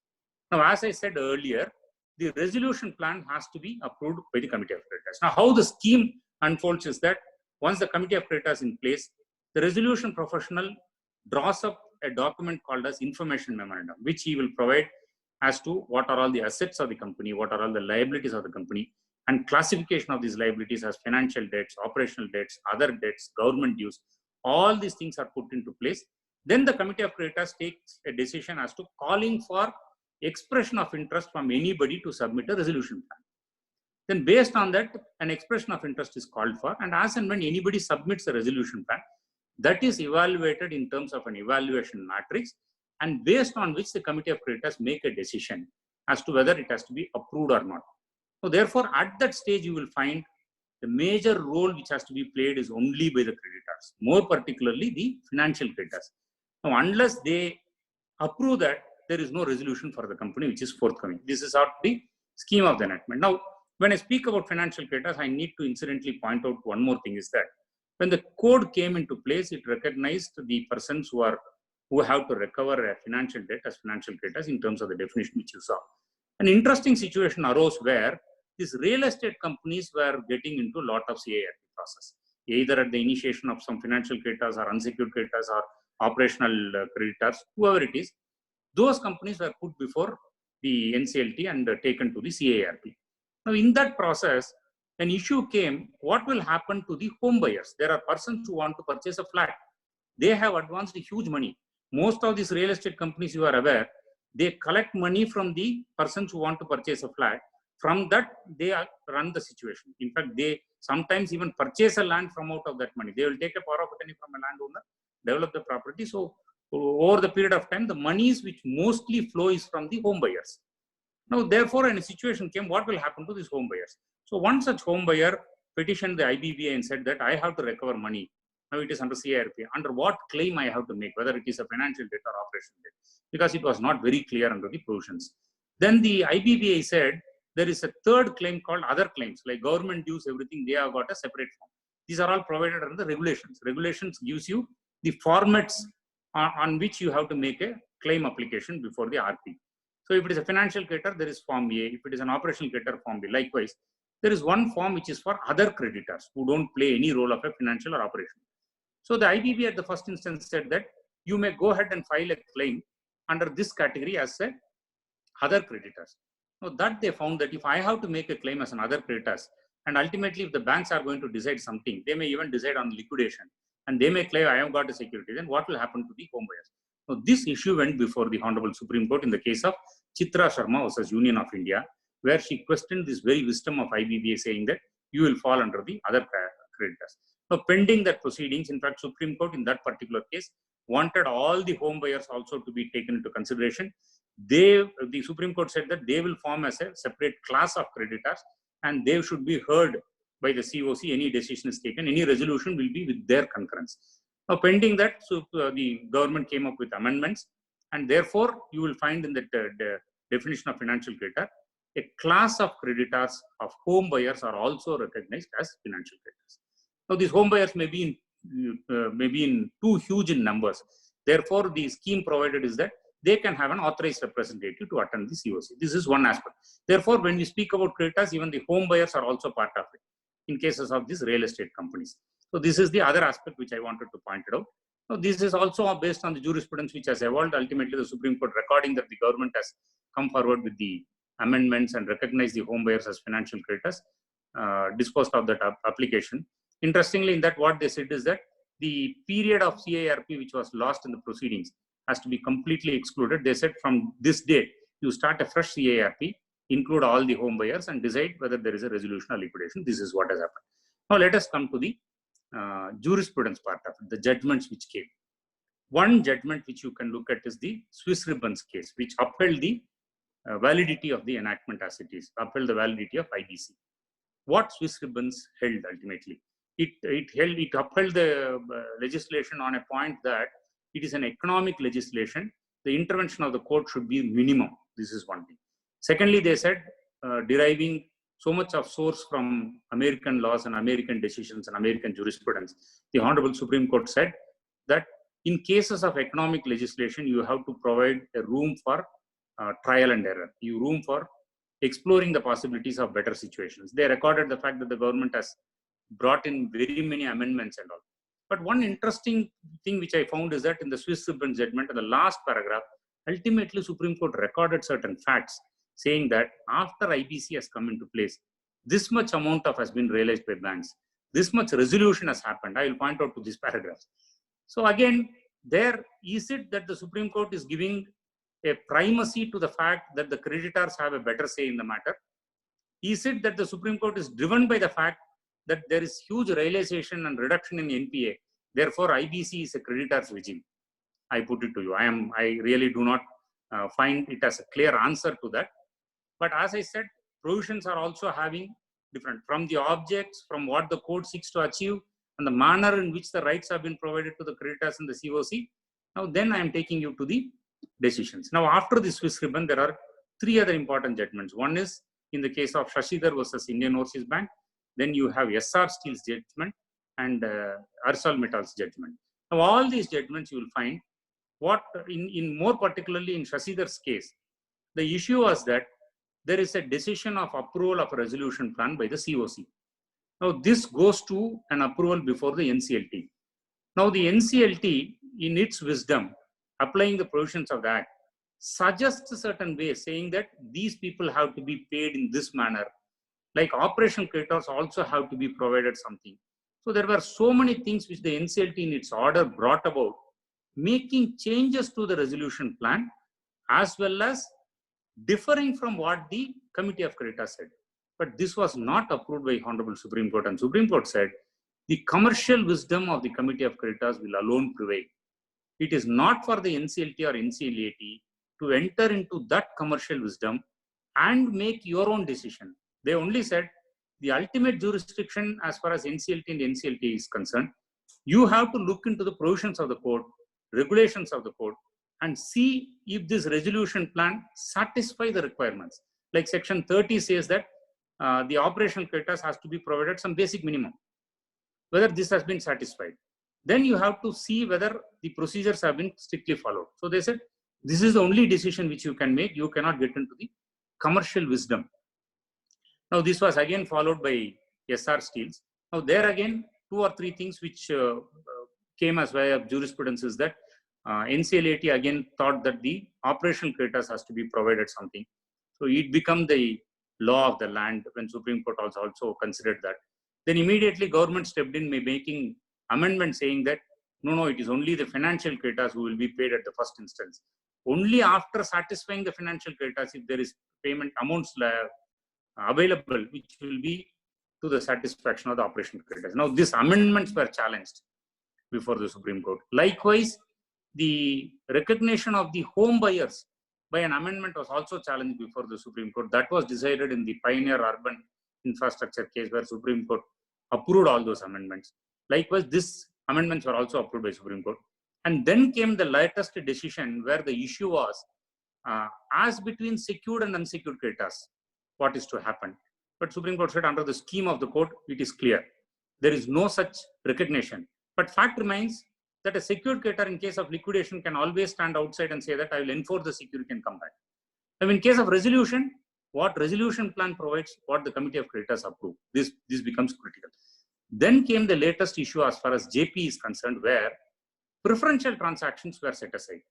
Now, as I said earlier, the resolution plan has to be approved by the committee of creditors. Now, how the scheme unfolds is that once the committee of creditors is in place, the resolution professional draws up a document called as information memorandum, which he will provide as to what are all the assets of the company, what are all the liabilities of the company, and classification of these liabilities as financial debts, operational debts, other debts, government dues. All these things are put into place. Then the committee of creditors takes a decision as to calling for expression of interest from anybody to submit a resolution plan. Then based on that, an expression of interest is called for, and as and when anybody submits a resolution plan, that is evaluated in terms of an evaluation matrix, and based on which the committee of creditors make a decision as to whether it has to be approved or not. So therefore, at that stage, you will find the major role which has to be played is only by the creditors, more particularly the financial creditors. Now, unless they approve that, there is no resolution for the company which is forthcoming. This is the scheme of the enactment. Now, when I speak about financial creditors, I need to incidentally point out one more thing is that when the code came into place, it recognized the persons who have to recover a financial debt as financial creditors in terms of the definition which you saw. An interesting situation arose where these real estate companies were getting into a lot of CARP process, either at the initiation of some financial creditors or unsecured creditors or operational creditors, whoever it is. Those companies were put before the NCLT and taken to the CARP. Now, in that process, an issue came, what will happen to the home buyers? There are persons who want to purchase a flat. They have advanced huge money. Most of these real estate companies, you are aware, they collect money from the persons who want to purchase a flat. From that, they run the situation. In fact, they sometimes even purchase a land from out of that money. They will take a power of attorney from a landowner, develop the property. So, over the period of time, the monies which mostly flow is from the home buyers. Now, therefore, when a situation came, what will happen to these home buyers? So, one such home buyer petitioned the IBBA and said that I have to recover money. Now, it is under CARP. Under what claim I have to make, whether it is a financial debt or operational debt, because it was not very clear under the provisions. Then the IBBA said there is a third claim called other claims, like government dues, everything, they have got a separate form. These are all provided under the regulations. Regulations gives you the formats on which you have to make a claim application before the RP. So if it is a financial creditor, there is form A. If it is an operational creditor, form B. Likewise, there is one form which is for other creditors who don't play any role of a financial or operational. So the IBB at the first instance said that you may go ahead and file a claim under this category as a other creditors. Now that they found that if I have to make a claim as an other creditors, and ultimately if the banks are going to decide something, they may even decide on liquidation, and they may claim I have got a security, then what will happen to the home buyers? Now this issue went before the Honorable Supreme Court in the case of Chitra Sharma versus Union of India, where she questioned this very wisdom of IBBA, saying that you will fall under the other creditors. Now, pending that proceedings, in fact, Supreme Court in that particular case wanted all the home buyers also to be taken into consideration. The Supreme Court said that they will form as a separate class of creditors, and they should be heard by the COC. Any decision is taken, any resolution will be with their concurrence. Now, pending that, so the government came up with amendments, and therefore you will find in the definition of financial creditor, a class of creditors of home buyers are also recognized as financial creditors. Now, these home buyers may be in too huge in numbers. Therefore, the scheme provided is that they can have an authorized representative to attend the COC. This is one aspect. Therefore, when we speak about creditors, even the home buyers are also part of it in cases of these real estate companies. So, this is the other aspect which I wanted to point out. Now, this is also based on the jurisprudence which has evolved. Ultimately, the Supreme Court recording that the government has come forward with the amendments and recognized the home buyers as financial creditors, disposed of that application. Interestingly, in that what they said is that the period of CARP which was lost in the proceedings has to be completely excluded. They said from this date, you start a fresh CARP, include all the home buyers and decide whether there is a resolution or liquidation. This is what has happened. Now let us come to the jurisprudence part of it, the judgments which came. One judgment which you can look at is the Swiss Ribbons case, which upheld the validity of the enactment as it is, upheld the validity of IBC. What Swiss ribbons held ultimately? It upheld the legislation on a point that it is an economic legislation. The intervention of the court should be minimum. This is one thing. Secondly, they said deriving so much of source from American laws and American decisions and American jurisprudence. The Honorable Supreme Court said that in cases of economic legislation, you have to provide a room for trial and error, room for exploring the possibilities of better situations. They recorded the fact that the government has brought in very many amendments and all. But one interesting thing which I found is that in the Swiss ribbon judgment, in the last paragraph, ultimately Supreme Court recorded certain facts saying that after IBC has come into place, this much amount of has been realized by banks. This much resolution has happened. I will point out to this paragraph. So again, there is it that the Supreme Court is giving a primacy to the fact that the creditors have a better say in the matter? Is it that the Supreme Court is driven by the fact that there is huge realization and reduction in NPA, therefore IBC is a creditors regime? I put it to you. I really do not find it as a clear answer to that. But as I said, provisions are also having different from the objects, from what the code seeks to achieve, and the manner in which the rights have been provided to the creditors in the COC. Now, then I am taking you to the decisions. Now, after the Swiss ribbon, there are three other important judgments. One is in the case of Shashidhar versus Indian Overseas Bank. Then you have Essar Steel's judgment and ArcelorMittal's judgment. Now, all these judgments you will find what in more particularly in Shashidhar's case, the issue was that there is a decision of approval of a resolution plan by the COC. Now, this goes to an approval before the NCLT. Now, the NCLT, in its wisdom, applying the provisions of the Act, suggests a certain way, saying that these people have to be paid in this manner. Like operational creditors also have to be provided something. So there were so many things which the NCLT in its order brought about, making changes to the resolution plan, as well as differing from what the Committee of Creditors said. But this was not approved by Honorable Supreme Court, and Supreme Court said the commercial wisdom of the Committee of Creditors will alone prevail. It is not for the NCLT or NCLAT to enter into that commercial wisdom and make your own decision. They only said the ultimate jurisdiction as far as NCLT and NCLT is concerned, you have to look into the provisions of the code, regulations of the code, and see if this resolution plan satisfies the requirements. Like section 30 says that the operational creditors has to be provided some basic minimum, whether this has been satisfied. Then you have to see whether the procedures have been strictly followed. So they said, this is the only decision which you can make. You cannot get into the commercial wisdom. Now, this was again followed by Essar Steels. Now, there again, 2 or 3 things which came as way of jurisprudence is that NCLAT again thought that the operational creditors has to be provided something. So it became the law of the land when Supreme Court also considered that. Then immediately government stepped in, making amendment saying that no, it is only the financial creditors who will be paid at the first instance. Only after satisfying the financial creditors, if there is payment amounts available, which will be to the satisfaction of the operational creditors. Now, these amendments were challenged before the Supreme Court. Likewise, the recognition of the home buyers by an amendment was also challenged before the Supreme Court. That was decided in the Pioneer Urban Infrastructure case, where Supreme Court approved all those amendments. Likewise, these amendments were also approved by Supreme Court. And then came the latest decision where the issue was as between secured and unsecured creditors, what is to happen. But Supreme Court said under the scheme of the court, it is clear. There is no such recognition. But fact remains that a secured creditor in case of liquidation can always stand outside and say that I will enforce the security and come back. Now, in case of resolution, what resolution plan provides, what the Committee of Creditors approve, this becomes critical. Then came the latest issue as far as JP is concerned, where preferential transactions were set aside.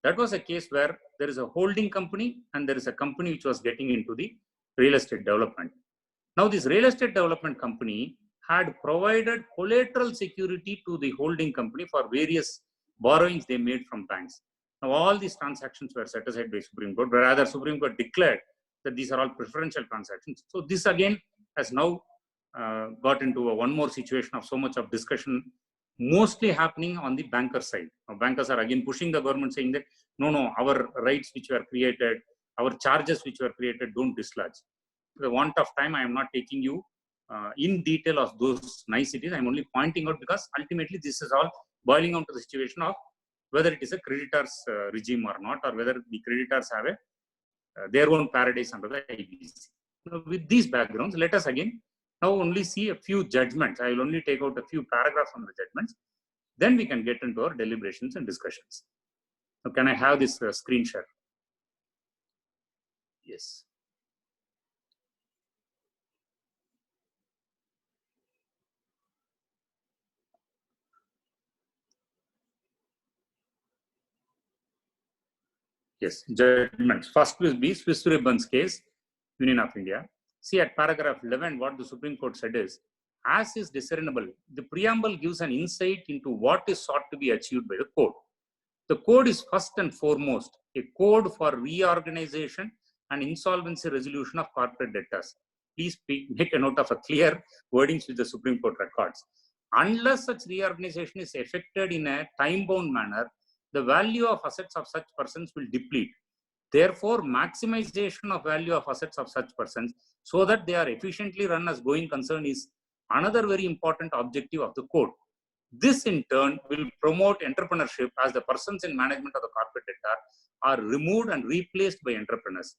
That was a case where there is a holding company and there is a company which was getting into the real estate development. Now, this real estate development company had provided collateral security to the holding company for various borrowings they made from banks. Now, all these transactions were set aside by Supreme Court, but rather Supreme Court declared that these are all preferential transactions. So this again has now got into one more situation of so much of discussion, mostly happening on the banker side. Now, bankers are again pushing the government saying that, no, our rights which were created our charges which were created don't dislodge. For the want of time, I am not taking you in detail of those niceties. I'm only pointing out because ultimately this is all boiling down to the situation of whether it is a creditors regime or not, or whether the creditors have their own paradise under the IBC. Now, with these backgrounds, let us again now only see a few judgments. I will only take out a few paragraphs from the judgments. Then we can get into our deliberations and discussions. Now, can I have this screen share? Yes. Yes, judgments. First will be Swiss Ribbons case, Union of India. See at paragraph 11, what the Supreme Court said is, as is discernible, the preamble gives an insight into what is sought to be achieved by the code. The code is first and foremost a code for reorganization and insolvency resolution of corporate debtors. Please make a note of a clear wordings which the Supreme Court records. Unless such reorganization is effected in a time-bound manner, the value of assets of such persons will deplete. Therefore, maximization of value of assets of such persons so that they are efficiently run as going concern is another very important objective of the code. This in turn will promote entrepreneurship as the persons in management of the corporate debtor are removed and replaced by entrepreneurs.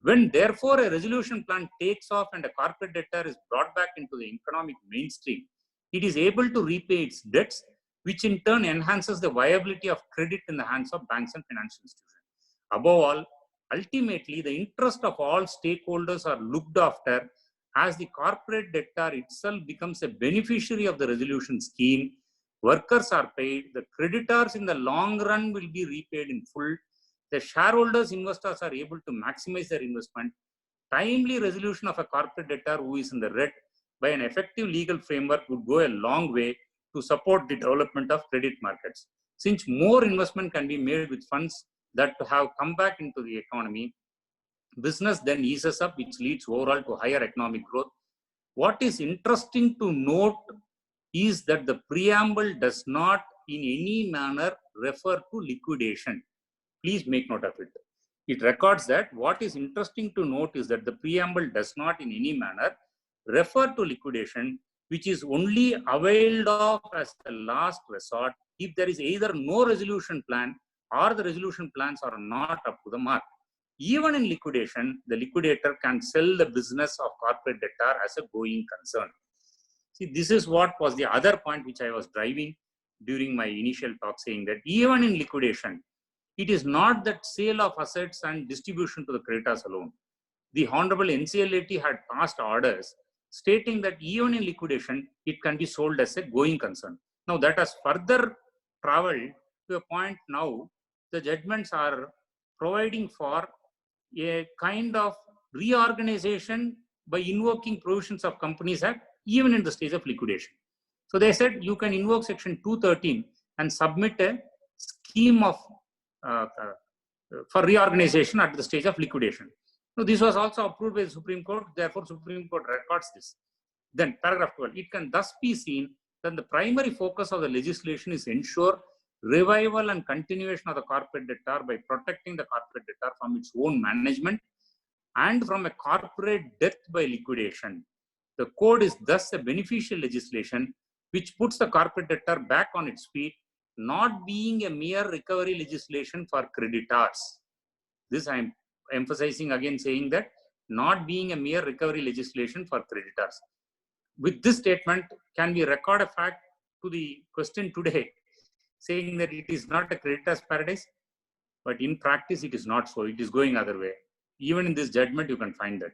When therefore a resolution plan takes off and a corporate debtor is brought back into the economic mainstream, it is able to repay its debts, which in turn enhances the viability of credit in the hands of banks and financial institutions. Above all, ultimately, the interest of all stakeholders are looked after as the corporate debtor itself becomes a beneficiary of the resolution scheme. Workers are paid, the creditors in the long run will be repaid in full. The shareholders, investors are able to maximize their investment. Timely resolution of a corporate debtor who is in the red by an effective legal framework would go a long way to support the development of credit markets. Since more investment can be made with funds that have come back into the economy, business then eases up, which leads overall to higher economic growth. What is interesting to note is that the preamble does not in any manner refer to liquidation. Please make note of it. It records that what is interesting to note is that the preamble does not in any manner refer to liquidation, which is only availed of as a last resort if there is either no resolution plan or the resolution plans are not up to the mark. Even in liquidation, the liquidator can sell the business of corporate debtor as a going concern. See, this is what was the other point which I was driving during my initial talk, saying that even in liquidation, it is not that sale of assets and distribution to the creditors alone. The Honorable NCLAT had passed orders stating that even in liquidation, it can be sold as a going concern. Now that has further traveled to a point now, the judgments are providing for a kind of reorganization by invoking provisions of Companies Act, even in the stage of liquidation. So they said you can invoke section 213 and submit a scheme of for reorganization at the stage of liquidation. So this was also approved by the Supreme Court. Therefore, Supreme Court records this. Then paragraph 12, it can thus be seen that the primary focus of the legislation is ensure revival and continuation of the corporate debtor by protecting the corporate debtor from its own management and from a corporate death by liquidation. The code is thus a beneficial legislation which puts the corporate debtor back on its feet, not being a mere recovery legislation for creditors. This I am emphasizing again, saying that not being a mere recovery legislation for creditors. With this statement, can we record a fact to the question today, saying that it is not a creditor's paradise? But in practice, it is not so. It is going other way. Even in this judgment, you can find that.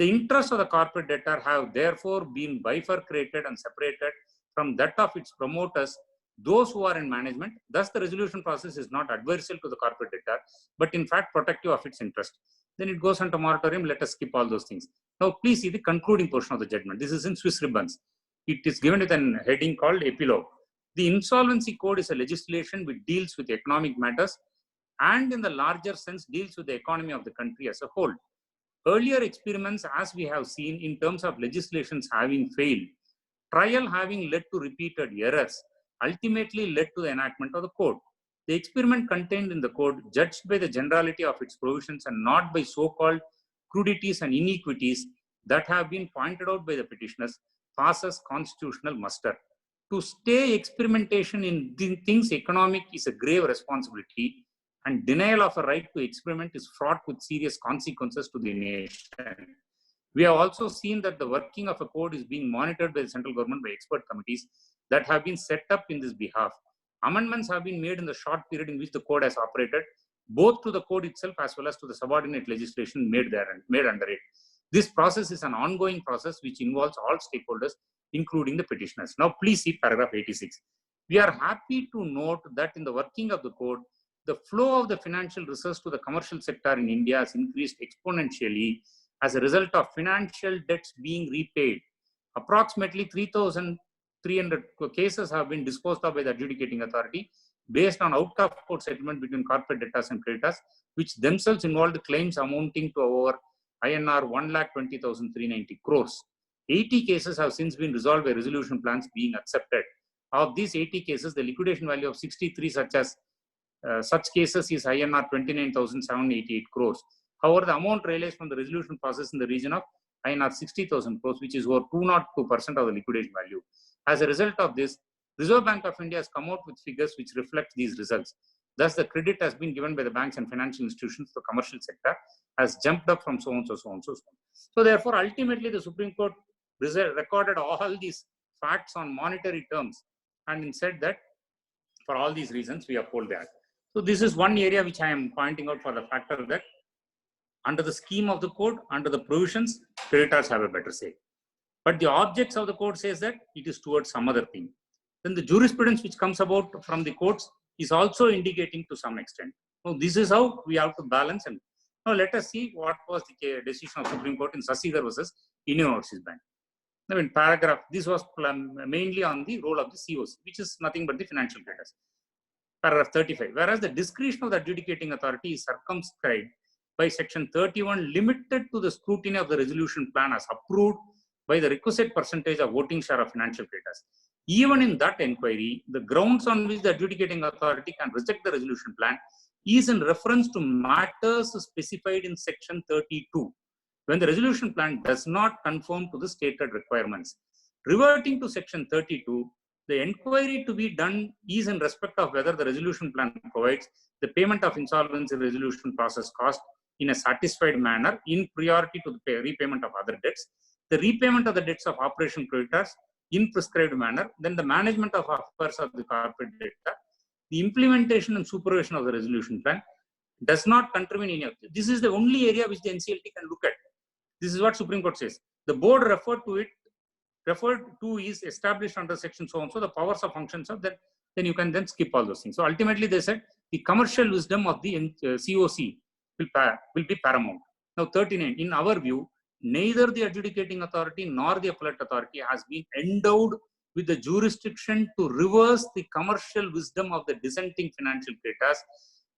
The interests of the corporate debtor have therefore been bifurcated and separated from that of its promoters, those who are in management. Thus, the resolution process is not adversarial to the corporate debtor, but in fact protective of its interest. Then it goes on to moratorium. Let us skip all those things. Now, please see the concluding portion of the judgment. This is in Swiss Ribbons. It is given with a heading called Epilogue. The Insolvency Code is a legislation which deals with economic matters and in the larger sense deals with the economy of the country as a whole. Earlier experiments, as we have seen in terms of legislations having failed, trial having led to repeated errors, ultimately led to the enactment of the code. The experiment contained in the code, judged by the generality of its provisions and not by so-called crudities and iniquities that have been pointed out by the petitioners, passes constitutional muster. To stay experimentation in things economic is a grave responsibility, and denial of a right to experiment is fraught with serious consequences to the nation. We have also seen that the working of a code is being monitored by the central government by expert committees that have been set up in this behalf. Amendments have been made in the short period in which the code has operated, both to the code itself as well as to the subordinate legislation made under it. This process is an ongoing process which involves all stakeholders, including the petitioners. Now, please see paragraph 86. We are happy to note that in the working of the code, the flow of the financial resources to the commercial sector in India has increased exponentially as a result of financial debts being repaid. Approximately 3,300 cases have been disposed of by the adjudicating authority based on out-of-court settlement between corporate debtors and creditors, which themselves involved claims amounting to over INR 1,20,390 crores. 80 cases have since been resolved by resolution plans being accepted. Of these 80 cases, the liquidation value of 63 such cases is INR 29,788 crores. However, the amount realized from the resolution process in the region of INR 60,000 crores, which is over 202% of the liquidation value. As a result of this, Reserve Bank of India has come out with figures which reflect these results. Thus, the credit has been given by the banks and financial institutions to the commercial sector has jumped up from so on, so on, so on. So therefore, ultimately, the Supreme Court recorded all these facts on monetary terms and said that for all these reasons, we uphold that. So this is one area which I am pointing out for the factor that under the scheme of the code, under the provisions, creditors have a better say. But the objects of the code says that it is towards some other thing. Then the jurisprudence which comes about from the courts is also indicating to some extent. So this is how we have to balance. And now let us see what was the decision of Supreme Court in Sasigar versus Union Overseas Bank. Now in paragraph, this was mainly on the role of the COC, which is nothing but the financial creditors. Paragraph 35. Whereas the discretion of the adjudicating authority is circumscribed by section 31, limited to the scrutiny of the resolution plan as approved by the requisite percentage of voting share of financial creditors. Even in that inquiry, the grounds on which the adjudicating authority can reject the resolution plan is in reference to matters specified in section 32, when the resolution plan does not conform to the stated requirements. Reverting to section 32, the inquiry to be done is in respect of whether the resolution plan provides the payment of insolvency resolution process cost in a satisfied manner in priority to the repayment of other debts, the repayment of the debts of operation creditors in prescribed manner, then the management of affairs of the corporate debtor, the implementation and supervision of the resolution plan does not contravene any of this. This is the only area which the NCLT can look at. This is what Supreme Court says. The board referred to is established under section so on. So the powers of functions of that, then you can then skip all those things. So ultimately they said the commercial wisdom of the COC will be paramount. Now 39, in our view, neither the adjudicating authority nor the appellate authority has been endowed with the jurisdiction to reverse the commercial wisdom of the dissenting financial creditors,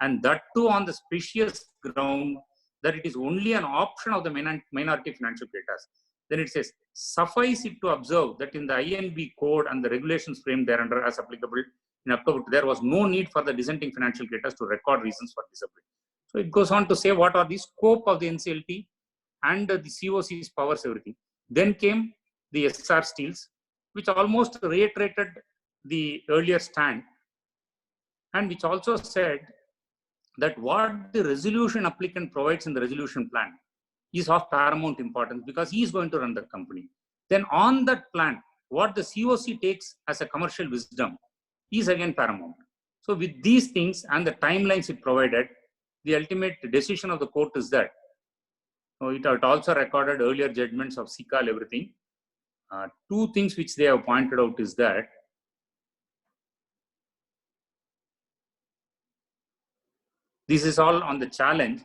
and that too on the specious ground that it is only an option of the minority financial creditors. Then it says, suffice it to observe that in the INB code and the regulations framed thereunder as applicable in October, there was no need for the dissenting financial creditors to record reasons for disagreement. So it goes on to say what are the scope of the NCLT and the COC's powers, everything. Then came the SR Steels, which almost reiterated the earlier stand, and which also said that what the resolution applicant provides in the resolution plan is of paramount importance because he is going to run the company. Then on that plan, what the COC takes as a commercial wisdom is again paramount. So with these things and the timelines it provided, the ultimate decision of the court is that it also recorded earlier judgments of SICAL, everything. Two things which they have pointed out is that this is all on the challenge.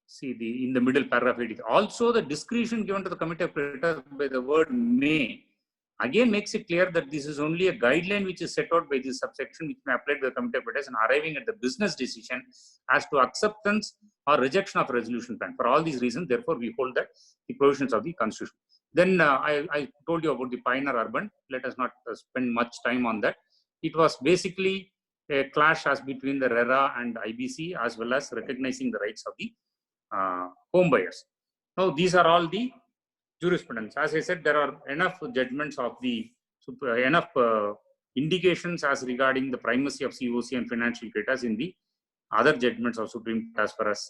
See in the middle paragraph, it is also the discretion given to the committee of creditors by the word may again makes it clear that this is only a guideline which is set out by this subsection which may apply to the committee of creditors and arriving at the business decision as to acceptance or rejection of a resolution plan. For all these reasons, therefore, we hold that the provisions of the Constitution. Then I told you about the Pioneer Urban. Let us not spend much time on that. it was basically a clash as between the RERA and IBC, as well as recognizing the rights of the home buyers. Now, these are all the jurisprudence. As I said, there are enough judgments of the enough indications as regarding the primacy of COC and financial creditors in the other judgments of Supreme Court as far as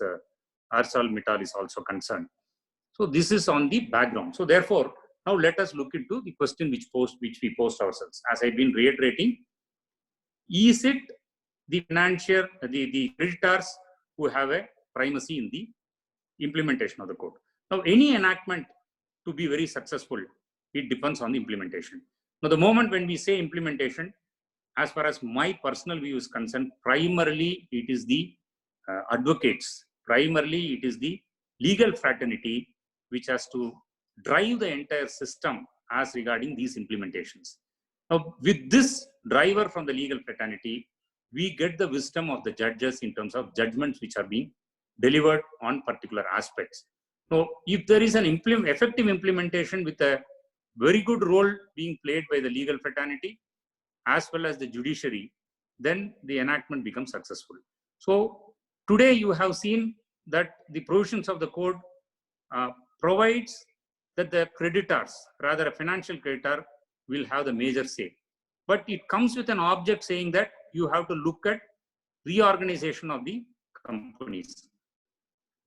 ArcelorMittal is also concerned. So this is on the background. So therefore, now let us look into the question which we posed ourselves. As I've been reiterating, is it the the creditors who have a primacy in the implementation of the code? Now, any enactment to be very successful, it depends on the implementation. Now, the moment when we say implementation, as far as my personal view is concerned, primarily it is the advocates, primarily it is the legal fraternity which has to drive the entire system as regarding these implementations. Now, with this driver from the legal fraternity, we get the wisdom of the judges in terms of judgments which are being delivered on particular aspects. So, if there is an effective implementation with a very good role being played by the legal fraternity as well as the judiciary, then the enactment becomes successful. So, today you have seen that the provisions of the code provides that the creditors, rather a financial creditor, will have the major say. But it comes with an object saying that you have to look at reorganization of the companies.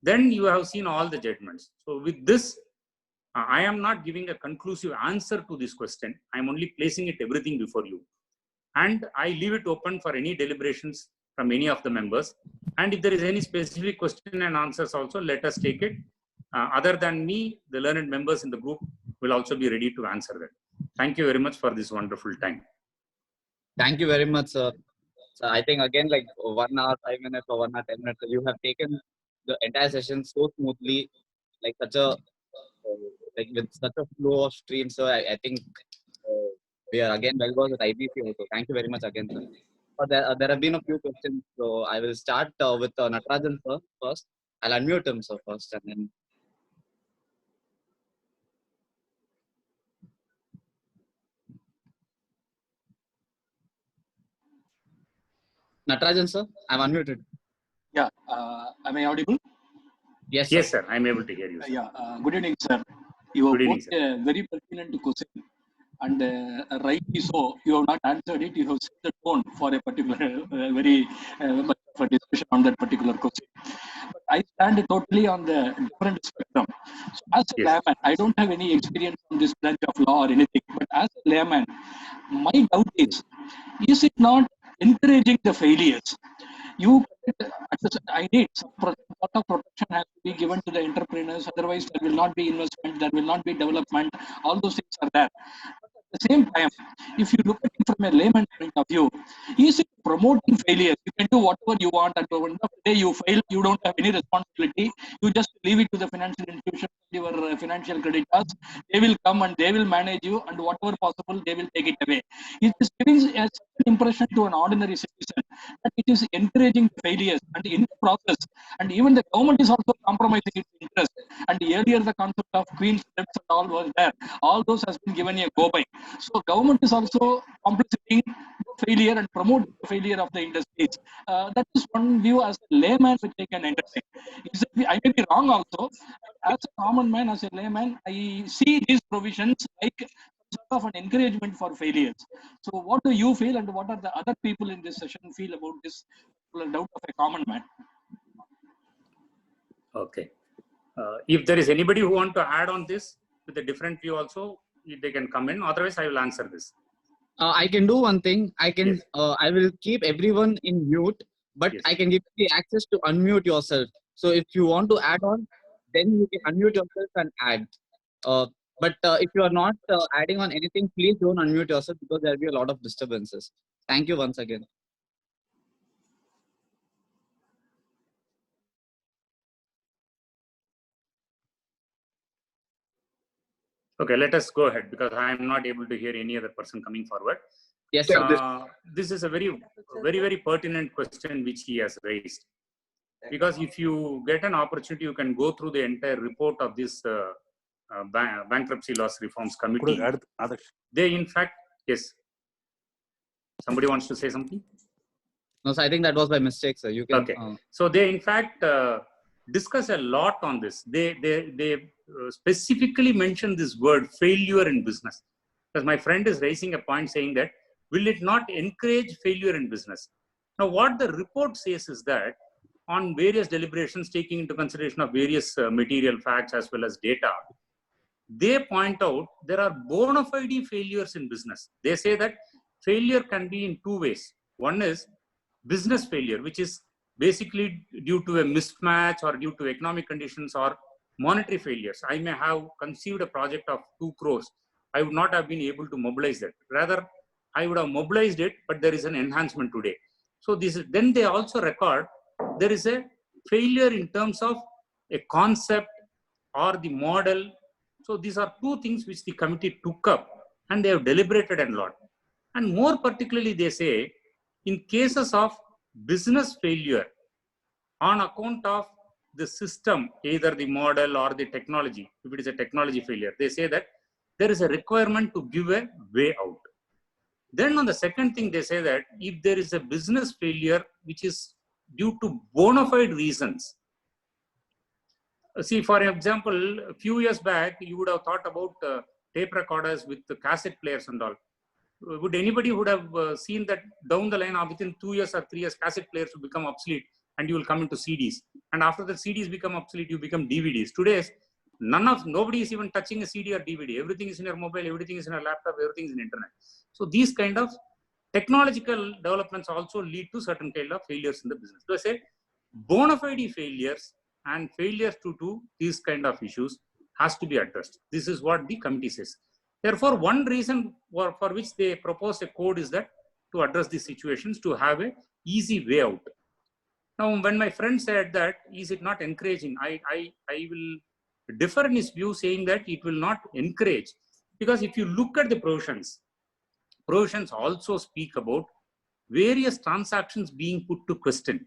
Then you have seen all the judgments. So with this, I am not giving a conclusive answer to this question. I am only placing it everything before you. And I leave it open for any deliberations from any of the members. And if there is any specific question and answers also, let us take it. Other than me, the learned members in the group will also be ready to answer that. Thank you very much for this wonderful time. Thank you very much, sir. So I think again, like 1 hour, 5 minutes or 1 hour, 10 minutes, you have taken the entire session so smoothly, like such a like with such a flow of streams. So I think we are again well versed with IBC also. Thank you very much again, sir. But there have been a few questions, so I will start with Natarajan sir first. I'll unmute him sir first, and then. Natarajan sir, I'm unmuted. Yeah, am I audible? Yes, sir. Yes, sir. I'm able to hear you. Sir. Yeah, good evening, sir. You have put a very pertinent question, and rightly so. You have not answered it. You have set the tone for a particular, very much of a discussion on that particular question. But I stand totally on the different spectrum. So as a layman, I don't have any experience on this branch of law or anything. But as a layman, my doubt is it not encouraging the failures? I need some lot of protection has to be given to the entrepreneurs. Otherwise, there will not be investment, there will not be development. All those things are there. But at the same time, if you look at it from a layman's point of view, is it promoting failures? You can do whatever you want, and at the end of the day, you fail. You don't have any responsibility. You just leave it to the financial institution, your financial creditors. They will come and they will manage you, and whatever possible, they will take it away. It is giving an impression to an ordinary citizen that it is encouraging failures, and in the process, and even the government is also compromising its interest. And earlier, the concept of Queen's Steps and all was there. All those has been given a go by. So government is also complicating failure and promote the failure of the industries. That is one view as a layman which I can entertain. I may be wrong also. As a common man, as a layman, I see these provisions like sort of an encouragement for failures. So what do you feel, and what are the other people in this session feel about this doubt of a common man? Okay. If there is anybody who want to add on this with a different view also, they can come in. Otherwise, I will answer this. I can do one thing. I can. I will keep everyone in mute, but I can give you the access to unmute yourself. So if you want to add on, then you can unmute yourself and add. But if you are not adding on anything, please don't unmute yourself because there will be a lot of disturbances. Thank you once again. Okay, let us go ahead because I am not able to hear any other person coming forward. Yes, sir. This is a very pertinent question which he has raised. Because if you get an opportunity, you can go through the entire report of this bankruptcy laws reforms committee. They in fact, yes. Somebody wants to say something? No, so I think that was by mistake, sir. You can. Okay. So they in fact discuss a lot on this. They specifically mention this word failure in business. Because my friend is raising a point saying that, will it not encourage failure in business? Now, what the report says is that on various deliberations, taking into consideration of various material facts as well as data, they point out there are bona fide failures in business. They say that failure can be in two ways. One is business failure, which is basically due to a mismatch or due to economic conditions or monetary failures. I may have conceived a project of 2 crores. I would not have been able to mobilize that. Rather, I would have mobilized it, but there is an enhancement today. So this is, then they also record there is a failure in terms of a concept or the model. So these are two things which the committee took up and they have deliberated a lot. And more particularly, they say in cases of business failure on account of the system, either the model or the technology, if it is a technology failure, they say that there is a requirement to give a way out. Then on the second thing, they say that if there is a business failure which is due to bona fide reasons. See, for example, a few years back, you would have thought about tape recorders with the cassette players and all. Would anybody would have seen that down the line, within 2 years or 3 years, cassette players will become obsolete and you will come into CDs. And after the CDs become obsolete, you become DVDs. Today, nobody is even touching a CD or DVD. Everything is in your mobile, everything is in your laptop, everything is in internet. So these kind of technological developments also lead to certain kind of failures in the business. So I say bona fide failures and failures to do these kind of issues has to be addressed. This is what the committee says. Therefore, one reason for which they propose a code is that to address these situations, to have a easy way out. Now, when my friend said that, is it not encouraging? I will differ in his view, saying that it will not encourage, because if you look at the provisions also speak about various transactions being put to question.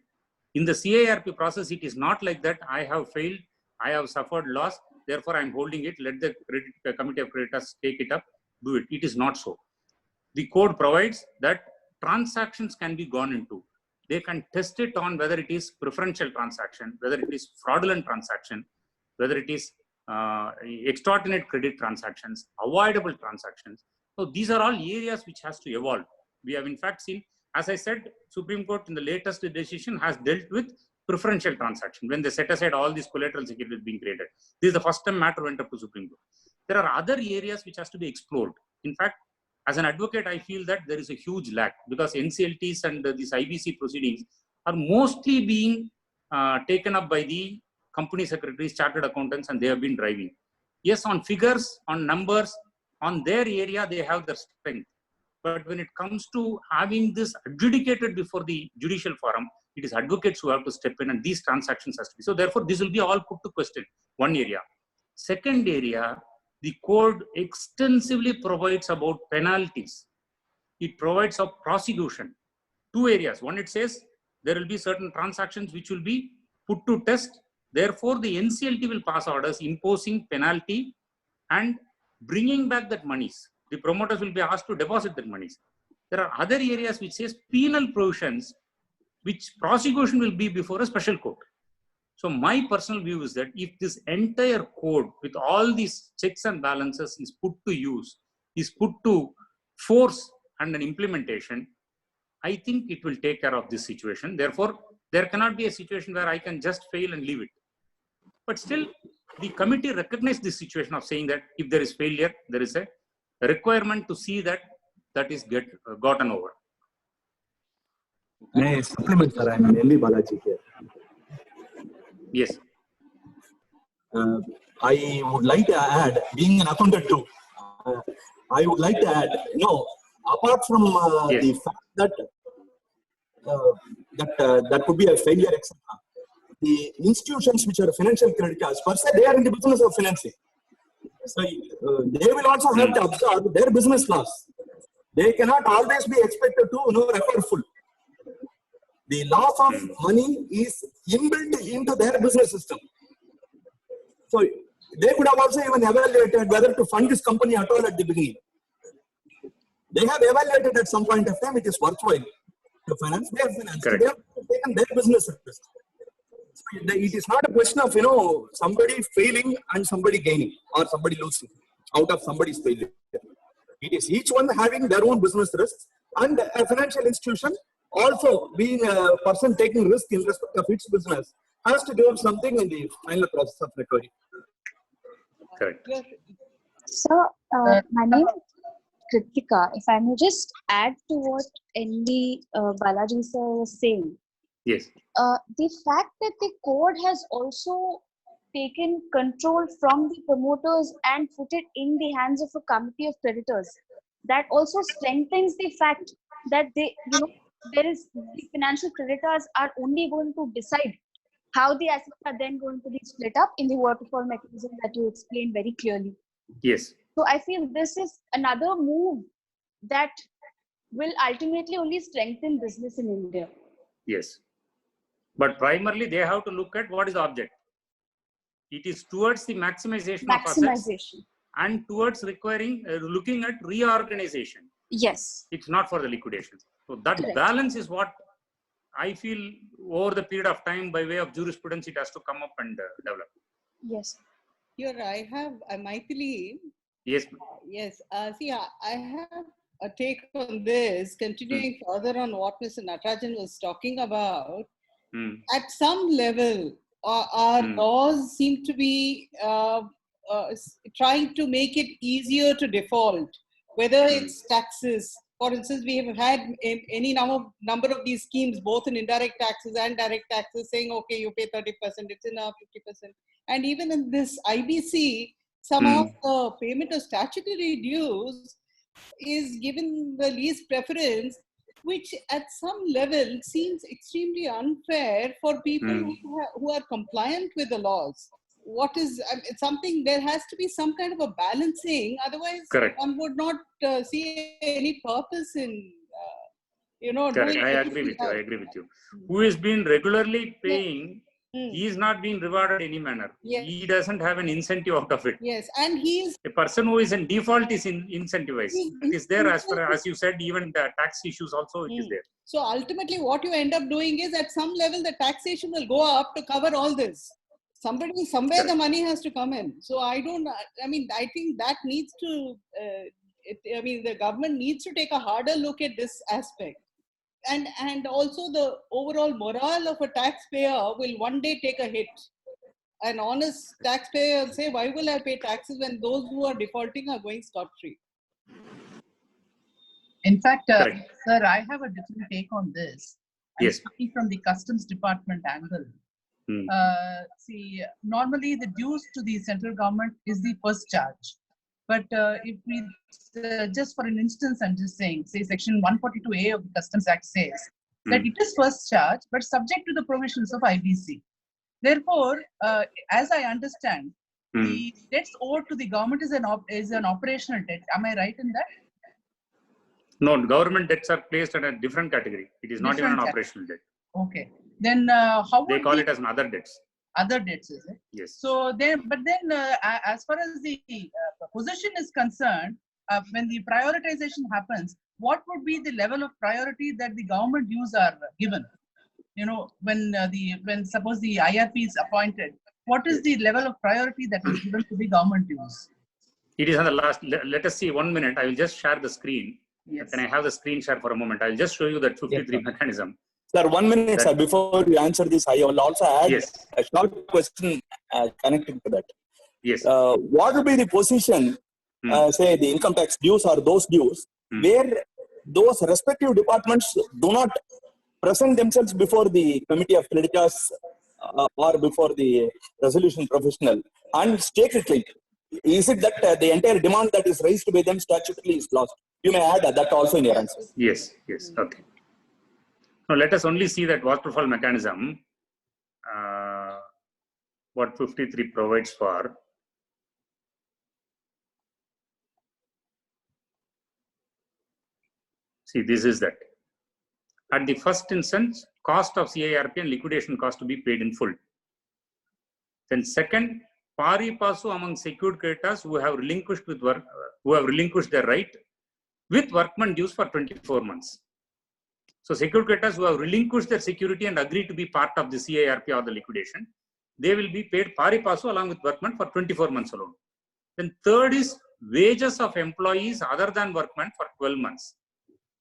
In the CIRP process, it is not like that. I have failed, I have suffered loss, therefore I am holding it. Let the committee of creditors take it up, do it. It is not so. The code provides that transactions can be gone into. They can test it on whether it is preferential transaction, whether it is fraudulent transaction, whether it is extortionate credit transactions, avoidable transactions. So these are all areas which has to evolve. We have in fact seen, as I said, Supreme Court in the latest decision has dealt with preferential transaction when they set aside all these collateral securities being created. This is the first time matter went up to Supreme Court. There are other areas which has to be explored. In fact, as an advocate, I feel that there is a huge lack because NCLTs and these IBC proceedings are mostly being taken up by the company secretaries, chartered accountants, and they have been driving. Yes, on figures, on numbers, on their area, they have the strength. But when it comes to having this adjudicated before the judicial forum, it is advocates who have to step in, and these transactions has to be. So therefore, this will be all put to question, one area. Second area, the code extensively provides about penalties. It provides of prosecution. Two areas. One, it says there will be certain transactions which will be put to test. Therefore, the NCLT will pass orders imposing penalty and bringing back that monies. The promoters will be asked to deposit that monies. There are other areas which says penal provisions, which prosecution will be before a special court. So my personal view is that if this entire code with all these checks and balances is put to use, is put to force and an implementation, I think it will take care of this situation. Therefore, there cannot be a situation where I can just fail and leave it. But still, the committee recognized this situation of saying that if there is failure, there is a requirement to see that that is gotten over. May I supplement, sir? I am M.B. Balaji here. Yes. I would like to add, being an accountant too, I would like to add, apart from yes. the fact that that could be a failure, etc., the institutions which are financial creditors, per se, they are in the business of financing. So they will also have to observe their business laws. They cannot always be expected to refer full. The loss of money is inbuilt into their business system. So they could have also even evaluated whether to fund this company at all at the beginning. They have evaluated at some point of time it is worthwhile to finance. They have financed. Correct. They have taken their business risk. So it is not a question of somebody failing and somebody gaining or somebody losing out of somebody's failure. It is each one having their own business risks, and a financial institution also being a person taking risk in respect of its business has to give something in the final process of recovery. Correct. So, my name is Kritika. If I may just add to what NB Balaji sir was saying, Yes. the fact that the court has also taken control from the promoters and put it in the hands of a committee of creditors, that also strengthens the fact that the financial creditors are only going to decide how the assets are then going to be split up in the waterfall mechanism that you explained very clearly. Yes. So I feel this is another move that will ultimately only strengthen business in India. Yes. But primarily they have to look at what is the object. It is towards the maximization of assets and towards looking at reorganization. Yes. It's not for the liquidation. So that Correct. balance is what I feel over the period of time, by way of jurisprudence, it has to come up and develop. Yes. Here I have Maithili. Yes. Yes. See, I have a take on this, continuing further on what Mr. Natarajan was talking about. At some level, our laws seem to be trying to make it easier to default, whether it's taxes. For instance, we have had any number of these schemes, both in indirect taxes and direct taxes, saying, okay, you pay 30%, it's enough, 50%. And even in this IBC, some of the payment of statutory dues is given the least preference, which at some level seems extremely unfair for people who are compliant with the laws. What is something, there has to be some kind of a balancing, otherwise Correct. one would not see any purpose in Correct. I agree with you. I agree with you. Who has been regularly paying, he is not being rewarded in any manner. Yes. He doesn't have an incentive out of it. Yes, and he is A person who is in default is incentivized. It is there, as you said, even the tax issues also it is there. So ultimately what you end up doing is, at some level the taxation will go up to cover all this. Somewhere the money has to come in. So I think that needs to, the government needs to take a harder look at this aspect. And also the overall morale of a taxpayer will one day take a hit. An honest taxpayer will say, why will I pay taxes when those who are defaulting are going scot-free? In fact, sir, I have a different take on this. Yes. Speaking from the customs department angle. See, normally the dues to the central government is the first charge. But if we, just for an instance, I'm just saying, say section 142A of the Customs Act says that it is first charge, but subject to the provisions of IBC. Therefore, as I understand, the debts owed to the government is an operational debt. Am I right in that? No, government debts are placed in a different category. It is not even an operational debt. Okay. Then how they call it as other debts? Other debts, is it? Yes. So then, as far as the position is concerned, when the prioritization happens, what would be the level of priority that the government dues are given? When suppose the IRP is appointed, what is the level of priority that is given to the government dues? It is on the last. Let us see 1 minute. I will just share the screen. Yes. Can I have the screen share for a moment? I will just show you that 53 mechanism. Sir, 1 minute, sir. Before you answer this, I will also add a short question connected to that. Yes. What will be the position, say, the income tax dues or those dues, where those respective departments do not present themselves before the committee of creditors or before the resolution professional and state it like, is it that the entire demand that is raised by them statutorily is lost? You may add that also in your answer. Yes, yes, okay. Now let us only see that waterfall mechanism, what 53 provides for. See, this is that. At the first instance, cost of CIRP and liquidation cost to be paid in full. Then second, pari passu among secured creditors who have relinquished their right with workman dues for 24 months. So secured creditors who have relinquished their security and agreed to be part of the CIRP or the liquidation, they will be paid pari passu along with workman for 24 months alone. Then third is wages of employees other than workmen for 12 months.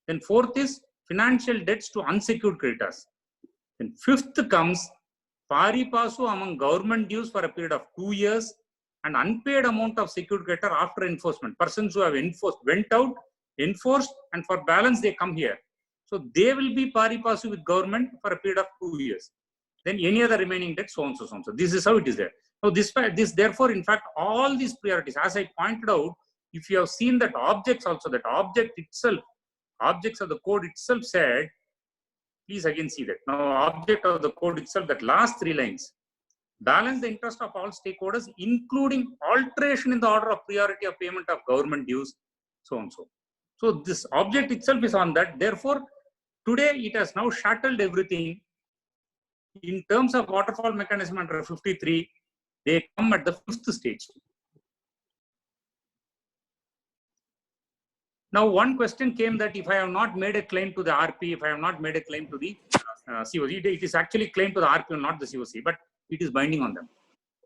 Then fourth is financial debts to unsecured creditors. Then fifth comes pari passu among government dues for a period of 2 years and unpaid amount of secured creditor after enforcement. Persons who have enforced, went out, enforced, and for balance they come here. So they will be pari passu with government for a period of 2 years. Then any other remaining debt, so on, so on. So this is how it is there. So this therefore, in fact, all these priorities, as I pointed out, if you have seen that objects also, that object itself, objects of the code itself said, please again see that. Now, object of the code itself, that last 3 lines, balance the interest of all stakeholders, including alteration in the order of priority of payment of government dues, so on, so. So this object itself is on that. Therefore, today it has now shuttled everything. In terms of waterfall mechanism under 53, they come at the 5th stage. Now, one question came that if I have not made a claim to the RP, if I have not made a claim to the COC, it is actually claimed to the RP and not the COC, but it is binding on them.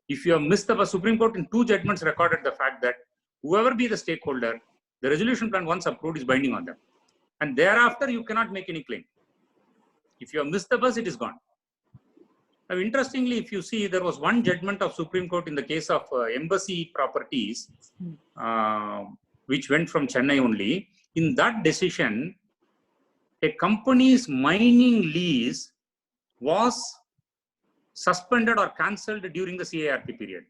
If you have missed the Supreme Court in 2 judgments recorded the fact that whoever be the stakeholder, the resolution plan once approved is binding on them. And thereafter, you cannot make any claim. If you have missed the bus, it is gone. Now, interestingly, if you see, there was one judgment of Supreme Court in the case of embassy properties, which went from Chennai only. In that decision, a company's mining lease was suspended or cancelled during the CIRP period.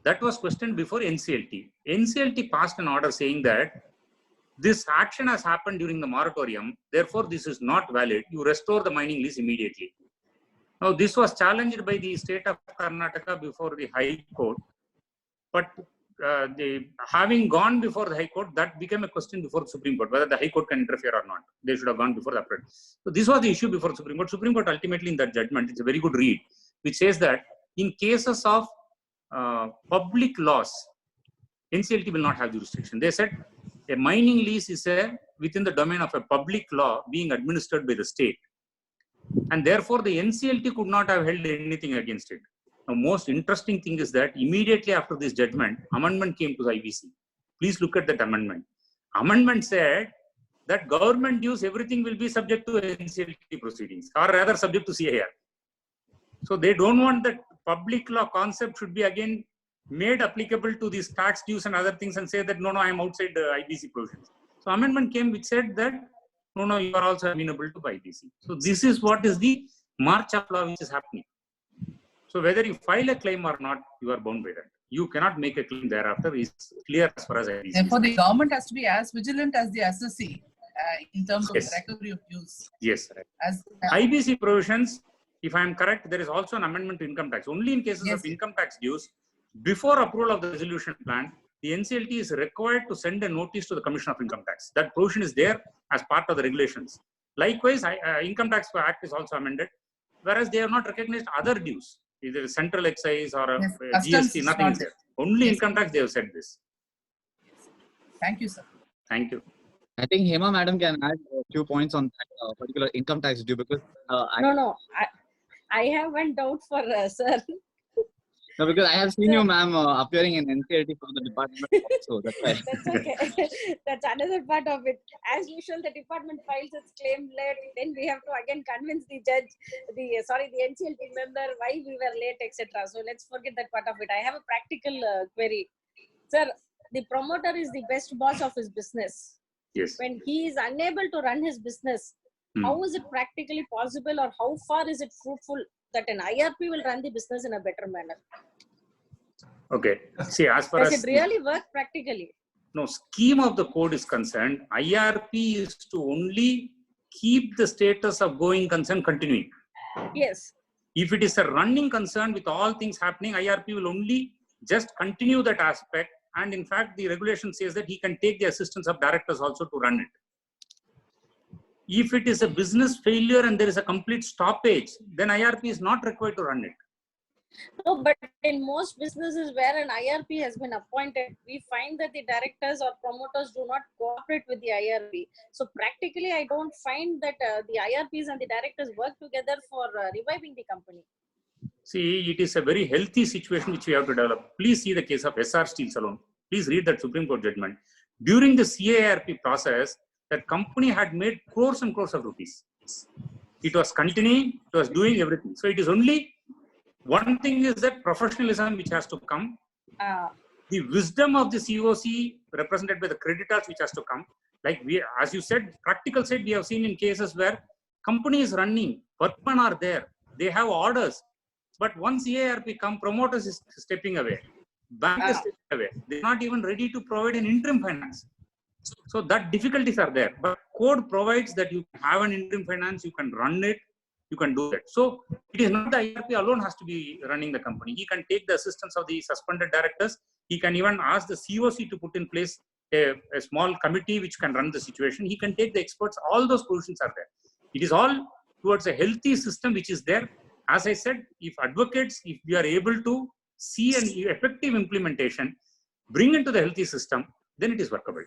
That was questioned before NCLT. NCLT passed an order saying that this action has happened during the moratorium, therefore this is not valid. You restore the mining lease immediately. Now, this was challenged by the state of Karnataka before the High Court, but having gone before the High Court, that became a question before the Supreme Court, whether the High Court can interfere or not. They should have gone before the appellate. So this was the issue before the Supreme Court. Supreme Court ultimately in that judgment, it's a very good read, which says that in cases of public loss, NCLT will not have jurisdiction. They said a mining lease is within the domain of a public law being administered by the state. And therefore, the NCLT could not have held anything against it. Now, most interesting thing is that immediately after this judgment, amendment came to the IBC. Please look at that amendment. Amendment said that government dues, everything will be subject to NCLT proceedings, or rather subject to CIR. So they don't want that public law concept should be again made applicable to these tax dues and other things and say that, no, I am outside the IBC provisions. So amendment came which said that, no, you are also amenable to IBC. So this is what is the march of law which is happening. So whether you file a claim or not, you are bound by that. You cannot make a claim thereafter. It's clear as far as IBC. Therefore, the government has to be as vigilant as the SSC in terms of the recovery of dues. Yes. As IBC provisions, if I am correct, there is also an amendment to income tax. Only in cases of income tax dues, before approval of the resolution plan, the NCLT is required to send a notice to the Commission of Income Tax. That provision is there as part of the regulations. Likewise, Income Tax Act is also amended, whereas they have not recognized other dues, either central excise or GST, nothing is there. Only income tax they have said this. Thank you, sir. Thank you. I think Hema madam can add a few points on that particular income tax due because I have one doubt for sir. No, because I have seen you, ma'am, appearing in NCLT for the department also. That's why. That's okay. That's another part of it. As usual, the department files its claim late. Then we have to again convince the judge, the NCLT member why we were late, etc. So let's forget that part of it. I have a practical query. Sir, the promoter is the best boss of his business. Yes. When he is unable to run his business, how is it practically possible or how far is it fruitful that an IRP will run the business in a better manner? Okay. See, as far Does it really work practically? No, scheme of the code is concerned, IRP is to only keep the status of going concern continuing. Yes. If it is a running concern with all things happening, IRP will only just continue that aspect. And in fact, the regulation says that he can take the assistance of directors also to run it. If it is a business failure and there is a complete stoppage, then IRP is not required to run it. No, but in most businesses where an IRP has been appointed, we find that the directors or promoters do not cooperate with the IRP. So practically, I don't find that the IRPs and the directors work together for reviving the company. See, it is a very healthy situation which we have to develop. Please see the case of SR Steel Salon. Please read that Supreme Court judgment. During the CARP process, that company had made crores and crores of rupees. It was continuing, it was doing everything. So it is only one thing is that professionalism which has to come. The wisdom of the COC represented by the creditors which has to come. Like we, as you said, practical side, we have seen in cases where company is running, workmen are there, they have orders. But once CARP come, promoters is stepping away, bank is stepping away. They're not even ready to provide an interim finance. So that difficulties are there. But code provides that you have an interim finance, you can run it, you can do that. So it is not the IRP alone has to be running the company. He can take the assistance of the suspended directors. He can even ask the COC to put in place a small committee which can run the situation. He can take the experts. All those positions are there. It is all towards a healthy system which is there. As I said, if advocates, if we are able to see an effective implementation, bring into the healthy system, then it is workable.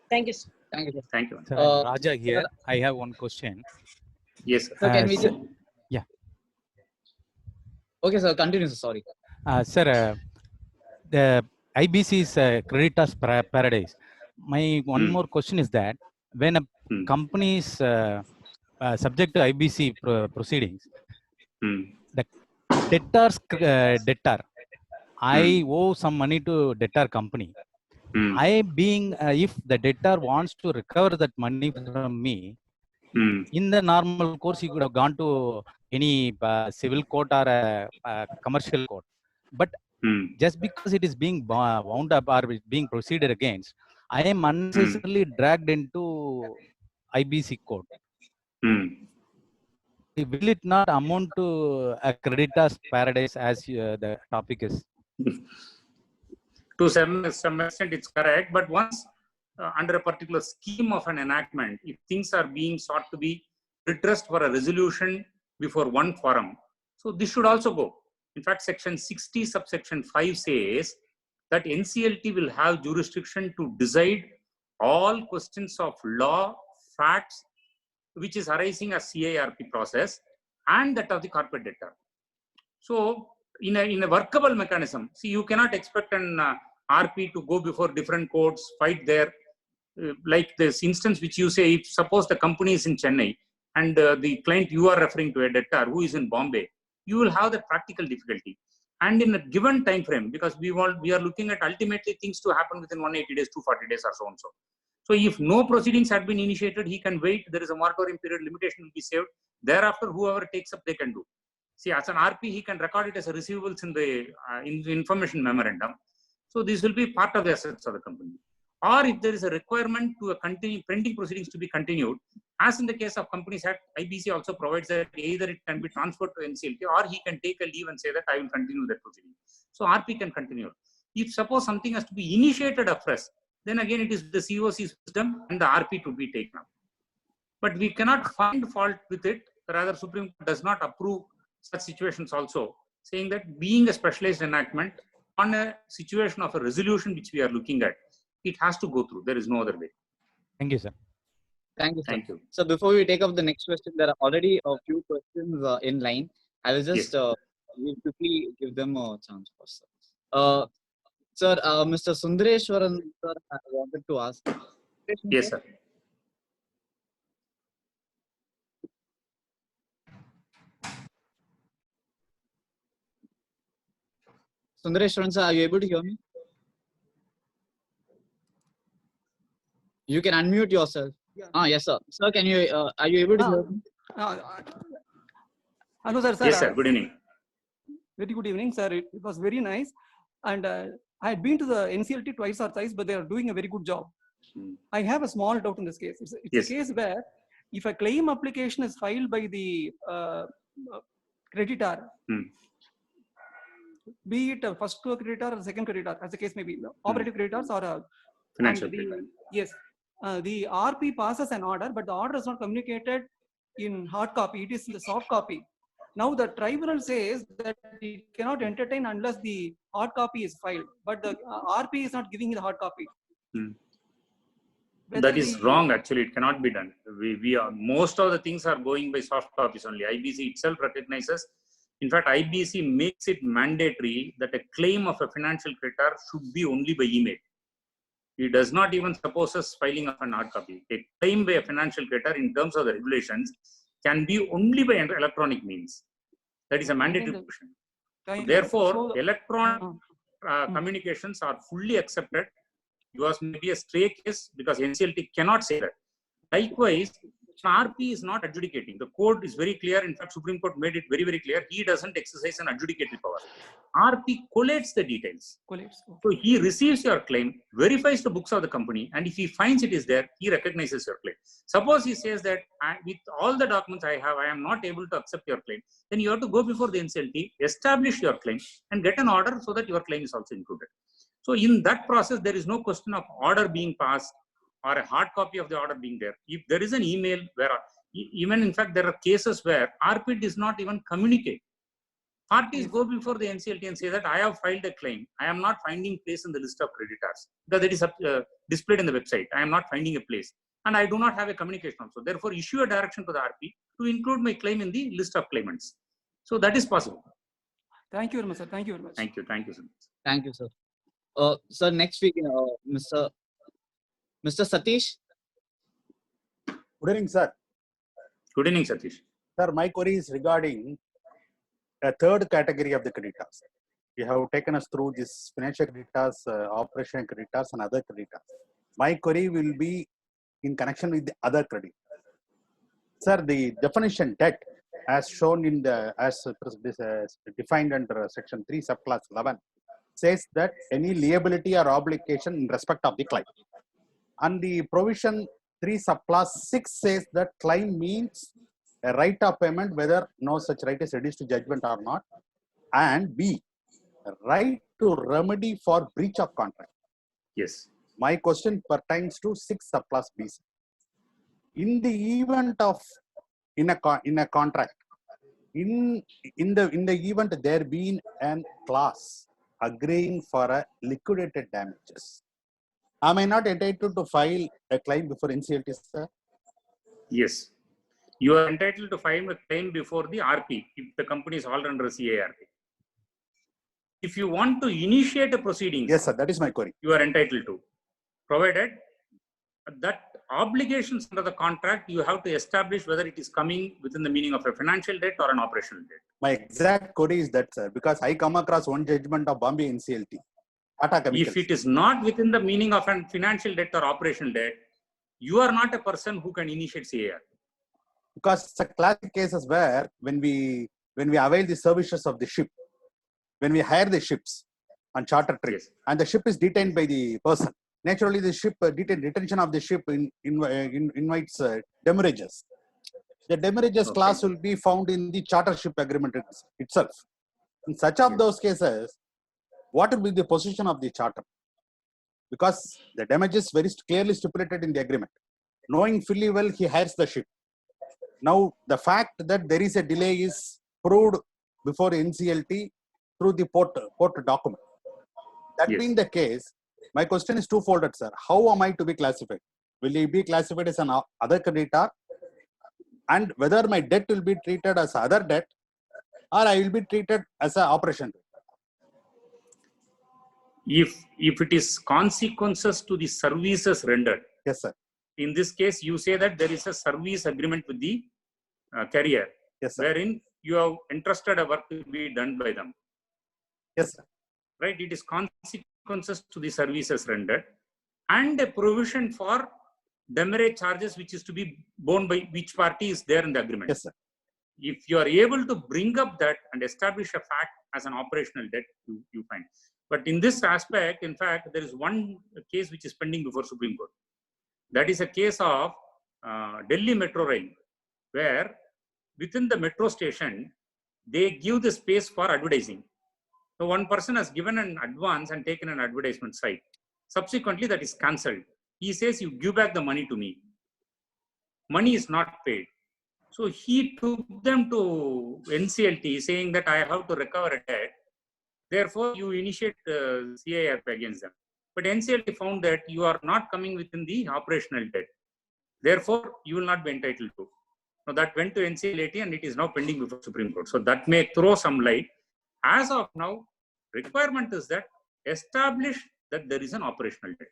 Thank you, sir. Thank you. Thank you. Sir, Raja here. I have one question. Yes, sir. So can we just... Yeah. Okay, sir. Continue. Sorry. Sir, the IBC's Creditas Paradise. My one more question is that when a company is subject to IBC proceedings, the debtor's debtor, I owe some money to debtor company. I being, if the debtor wants to recover that money from me, in the normal course, he could have gone to any civil court or a commercial court. But just because it is being wound up or being proceeded against, I am unnecessarily dragged into IBC court. Will it not amount to a creditor's paradise as the topic is? To some extent, it's correct. But once under a particular scheme of an enactment, if things are being sought to be redressed for a resolution before one forum, so this should also go. In fact, section 60 subsection 5 says that NCLT will have jurisdiction to decide all questions of law, facts, which is arising as CARP process and that of the corporate debtor. So in a workable mechanism, see, you cannot expect an RP to go before different courts, fight there. Like this instance which you say, if suppose the company is in Chennai and the client you are referring to, a debtor who is in Bombay, you will have that practical difficulty. And in a given time frame, because we are looking at ultimately things to happen within 180 days, 240 days or so and so. So if no proceedings had been initiated, he can wait. There is a moratorium period, limitation will be saved. Thereafter, whoever takes up, they can do. See, as an RP, he can record it as a receivables in the information memorandum. So this will be part of the assets of the company. Or if there is a requirement to pending proceedings to be continued, as in the case of Companies Act, IBC also provides that either it can be transferred to NCLT or he can take a leave and say that I will continue that proceeding. So RP can continue. If suppose something has to be initiated afresh, then again it is the COC system and the RP to be taken up. But we cannot find fault with it. Rather, Supreme Court does not approve such situations also, saying that being a specialized enactment on a situation of a resolution which we are looking at, it has to go through. There is no other way. Thank you, sir. Thank you, sir. Thank you. So before we take up the next question, there are already a few questions in line. I will just quickly give them a chance first. Sir, Mr. Sundareshwaran sir wanted to ask. Yes, sir. Sundareshwaran sir, are you able to hear me? You can unmute yourself. Yeah. Yes, sir. Sir, can you? Are you able to hear me? Hello, sir. Yes, sir. Good evening. Very good evening, sir. It was very nice. And I had been to the NCLT twice or thrice, but they are doing a very good job. I have a small doubt in this case. It's a case where if a claim application is filed by the creditor, be it a first creditor or second creditor, as the case may be, operative creditors or financial creditor. Yes. The RP passes an order, but the order is not communicated in hard copy. It is in the soft copy. Now the tribunal says that it cannot entertain unless the hard copy is filed, but the RP is not giving the hard copy. That is wrong. Actually, it cannot be done. We are, most of the things are going by soft copies only. IBC itself recognizes. In fact, IBC makes it mandatory that a claim of a financial creditor should be only by email. It does not even suppose us filing of an hard copy. A claim by a financial creditor in terms of the regulations can be only by electronic means. That is a mandatory provision. Therefore, electronic communications are fully accepted. Yours may be a stray case because NCLT cannot say that. Likewise, RP is not adjudicating. The code is very clear. In fact, Supreme Court made it very, very clear. He doesn't exercise an adjudicatory power. RP collates the details. So he receives your claim, verifies the books of the company, and if he finds it is there, he recognizes your claim. Suppose he says that with all the documents I have, I am not able to accept your claim. Then you have to go before the NCLT, establish your claim, and get an order so that your claim is also included. So in that process, there is no question of order being passed or a hard copy of the order being there. If there is an email where, even in fact, there are cases where RP does not even communicate. Parties go before the NCLT and say that I have filed a claim. I am not finding place in the list of creditors because it is displayed in the website. I am not finding a place and I do not have a communication also. Therefore, issue a direction to the RP to include my claim in the list of claimants. So that is possible. Thank you very much, sir. Thank you very much. Thank you. Thank you, sir. Thank you, sir. Sir, next week, Mr. Satish. Good evening, sir. Good evening, Satish. Sir, my query is regarding a third category of the creditors. You have taken us through this financial creditors, operational creditors, and other creditors. My query will be in connection with the other creditors. Sir, the definition debt, as shown in the defined under section 3 subclass 11, says that any liability or obligation in respect of the claim. And the provision 3 subclass 6 says that claim means a right of payment whether no such right is reduced to judgment or not, and B, right to remedy for breach of contract. Yes. My question pertains to 6 subclass B. In the event of in a contract, in the event there being an clause agreeing for a liquidated damages, am I not entitled to file a claim before NCLT, sir? Yes. You are entitled to file a claim before the RP if the company is all under CARP. If you want to initiate a proceedings, yes, sir, that is my query. You are entitled to, provided that obligations under the contract you have to establish whether it is coming within the meaning of a financial debt or an operational debt. My exact query is that, sir, because I come across one judgment of Bombay NCLT. If it is not within the meaning of a financial debt or operational debt, you are not a person who can initiate CAR. Because it's a classic cases where when we avail the services of the ship, when we hire the ships on charter trade, yes, and the ship is detained by the person, naturally the ship detention of the ship invites demurrages. The demurrages clause will be found in the charter ship agreement itself. In such of those cases, what will be the position of the charter? Because the damage is very clearly stipulated in the agreement. Knowing fully well he hires the ship. Now, the fact that there is a delay is proved before NCLT through the port document. That being the case, my question is twofold, sir. How am I to be classified? Will he be classified as an other creditor? And whether my debt will be treated as other debt or I will be treated as an operation debt? If it is consequences to the services rendered. Yes, sir. In this case, you say that there is a service agreement with the carrier, yes, sir, wherein you have entrusted a work to be done by them. Yes, sir. Right? It is consequences to the services rendered and a provision for demurrage charges which is to be borne by which party is there in the agreement. Yes, sir. If you are able to bring up that and establish a fact as an operational debt, you find. But in this aspect, in fact, there is one case which is pending before Supreme Court. That is a case of Delhi Metro Rail, where within the metro station, they give the space for advertising. So one person has given an advance and taken an advertisement site. Subsequently, that is cancelled. He says, you give back the money to me. Money is not paid. So he took them to NCLT saying that I have to recover a debt. Therefore, you initiate CIRP against them. But NCLT found that you are not coming within the operational debt. Therefore, you will not be entitled to. Now that went to NCLT and it is now pending before Supreme Court. So that may throw some light. As of now, requirement is that establish that there is an operational debt.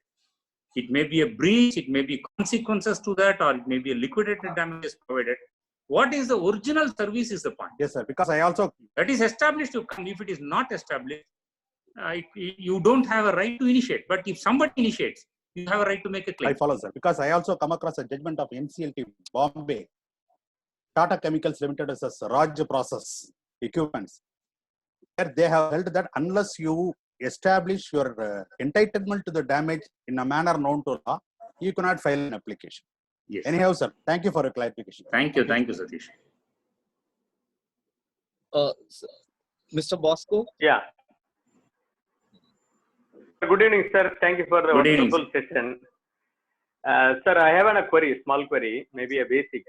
It may be a breach, it may be consequences to that, or it may be a liquidated damages provided. What is the original service is the point. Yes, sir. Because I also that is established. You come. If it is not established, you don't have a right to initiate. But if somebody initiates, you have a right to make a claim. I follow, sir. Because I also come across a judgment of NCLT Bombay, Tata Chemicals Limited as Raj Process Equipments, where they have held that unless you establish your entitlement to the damage in a manner known to law, you cannot file an application. Yes. Anyhow, sir, thank you for your clarification. Thank you, Satish. Mr. Bosco? Yeah. Good evening, sir. Thank you for the wonderful session. Sir, I have a query, small query, maybe a basic.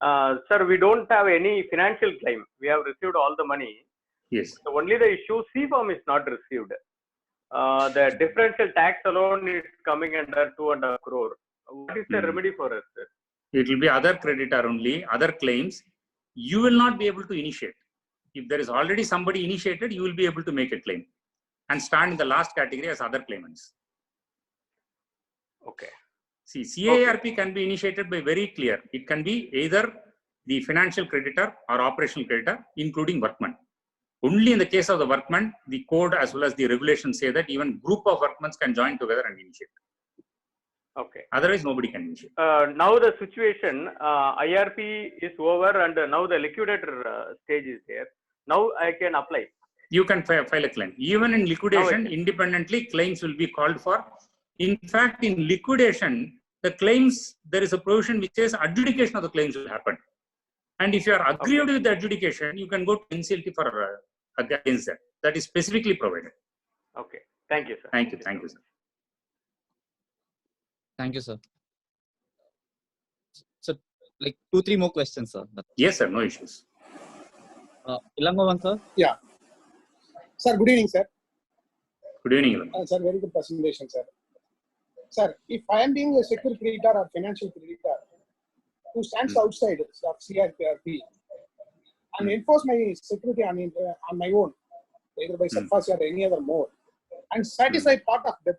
Sir, we don't have any financial claim. We have received all the money. Yes. So only the issue C form is not received. The differential tax alone is coming under 2.5 crore. What is the remedy for us, sir? It will be other creditor only, other claims. You will not be able to initiate. If there is already somebody initiated, you will be able to make a claim and stand in the last category as other claimants. Okay. See, CIRP can be initiated by very clear. It can be either the financial creditor or operational creditor, including workman. Only in the case of the workman, the code as well as the regulations say that even group of workmen can join together and initiate. Okay. Otherwise, nobody can initiate. Now the situation, IRP is over and now the liquidator stage is there. Now I can apply. You can file a claim. Even in liquidation, independently, claims will be called for. In fact, in liquidation, the claims, there is a provision which says adjudication of the claims will happen. And if you are aggrieved with the adjudication, you can go to NCLT for against that. That is specifically provided. Okay. Thank you, sir. Thank you, sir. Thank you, sir. So, like 2-3 more questions, sir. Yes, sir. No issues. Ilangovan, sir. Yeah. Sir, good evening, sir. Good evening, Ilangovan. Sir, very good presentation, sir. Sir, if I am being a secure creditor or financial creditor who stands outside of CIRP and enforce my security on my own, either by SARFAESI or any other mode, and satisfy part of debt,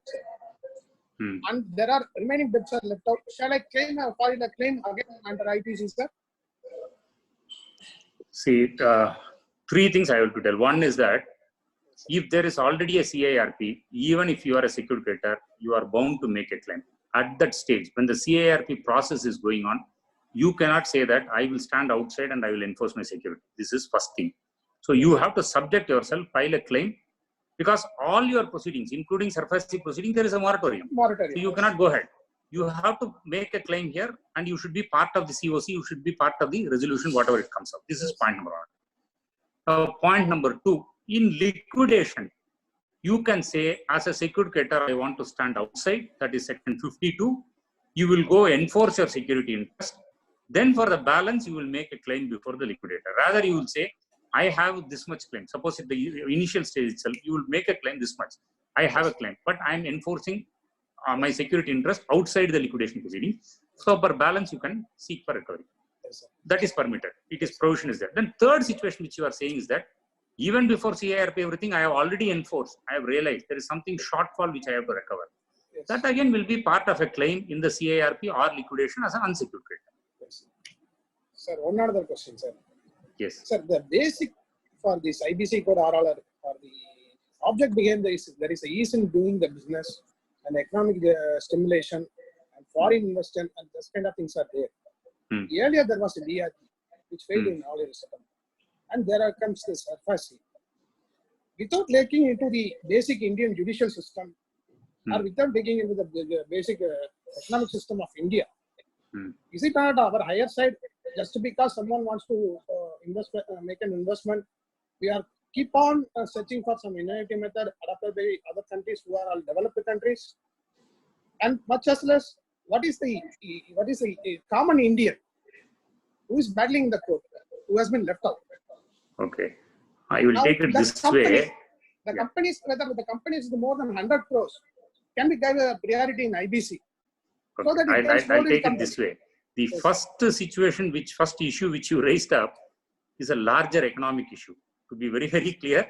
and there are remaining debts are left out, shall I claim or file a claim again under IPC, sir? See, 3 things I will to tell. One is that if there is already a CIRP, even if you are a secured creditor, you are bound to make a claim. At that stage, when the CIRP process is going on, you cannot say that I will stand outside and I will enforce my security. This is first thing. So you have to subject yourself, file a claim, because all your proceedings, including SARFAESI proceeding, there is a moratorium. So you cannot go ahead. You have to make a claim here and you should be part of the COC, you should be part of the resolution, whatever it comes up. This is point number 1. Point number 2, in liquidation, you can say as a secured creditor, I want to stand outside, that is section 52. You will go enforce your security interest. Then for the balance, you will make a claim before the liquidator. Rather, you will say, I have this much claim. Suppose at the initial stage itself, you will make a claim this much. I have a claim, but I am enforcing my security interest outside the liquidation proceeding. So per balance, you can seek for recovery. That is permitted. It is provision is there. Then third situation which you are saying is that even before CIRP everything, I have already enforced. I have realized there is something shortfall which I have to recover. Yes. That again will be part of a claim in the CIRP or liquidation as an unsecured creditor. Yes. Sir, one other question, sir. Yes. Sir, the basic for this IBC code or the object behind this, there is a ease in doing the business and economic stimulation and foreign investment and this kind of things are there. Earlier there was a DRP which failed in all areas. And there comes this SARFAESI. Without looking into the basic Indian judicial system or without digging into the basic economic system of India, is it not our higher side just because someone wants to make an investment? We are keep on searching for some innovative method adopted by other countries who are all developed countries, and much as less what is the common Indian Who is battling the court? Who has been left out? Okay. I will Now, take it the this company, way. the companies, whether the company is more than 100 crores, can be given a priority in IBC. Okay. So that it can I'll slowly take come it this down. way. The Yes. first issue which you raised up is a larger economic issue. To be very, very clear,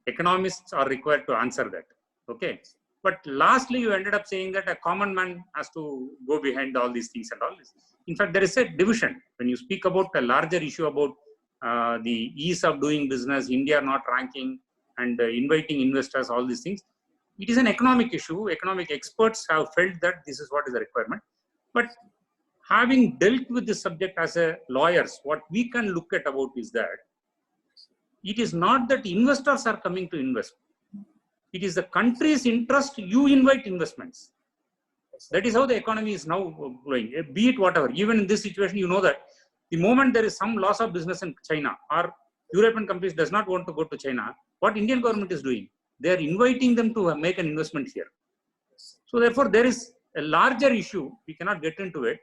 economists are required to answer that. Okay. But lastly, you ended up saying that a common man has to go behind all these things and all this. In fact, there is a division. When you speak about a larger issue about the ease of doing business, India not ranking and inviting investors, all these things, it is an economic issue. Economic experts have felt that this is what is the requirement. But having dealt with this subject as a lawyers, what we can look at about is that it is not that investors are coming to invest. It is the country's interest, you invite investments. That is how the economy is now growing, be it whatever. Even in this situation, you know that the moment there is some loss of business in China or European companies does not want to go to China, what Indian government is doing? They are inviting them to make an investment here. So therefore, there is a larger issue. We cannot get into it.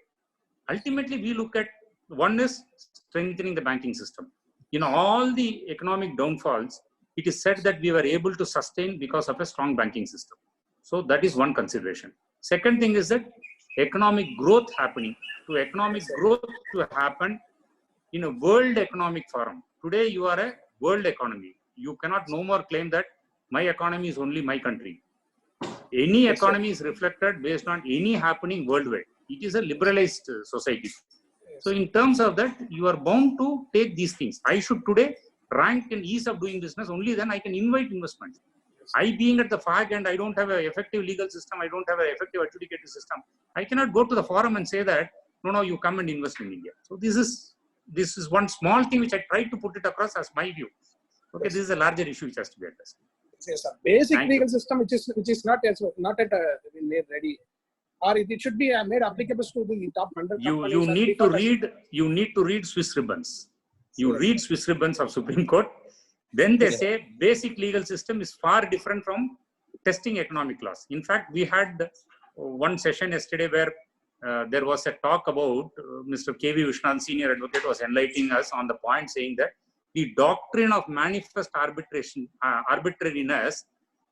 Ultimately, we look at one is strengthening the banking system. In all the economic downfalls, it is said that we were able to sustain because of a strong banking system. So that is one consideration. Second thing is that economic growth happening. To economic growth to happen in a World Economic Forum. Today you are a world economy. You cannot no more claim that my economy is only my country. Any economy is reflected based on any happening worldwide. It is a liberalized society. So in terms of that, you are bound to take these things. I should today rank in ease of doing business, only then I can invite investments. I being at the fag end, I don't have an effective legal system, I don't have an effective adjudicative system. I cannot go to the forum and say that, no, you come and invest in India. So this is one small thing which I tried to put it across as my view. Okay, this is a larger issue which has to be addressed. Yes, a basic legal system which is not made ready, or it should be made applicable to the top 100 companies. You need to read Swiss ribbons. You read Swiss ribbons of Supreme Court. Then they say basic legal system is far different from testing economic laws. In fact, we had one session yesterday where there was a talk about Mr. K.V. Vishwan, senior advocate, was enlightening us on the point saying that the doctrine of manifest arbitrariness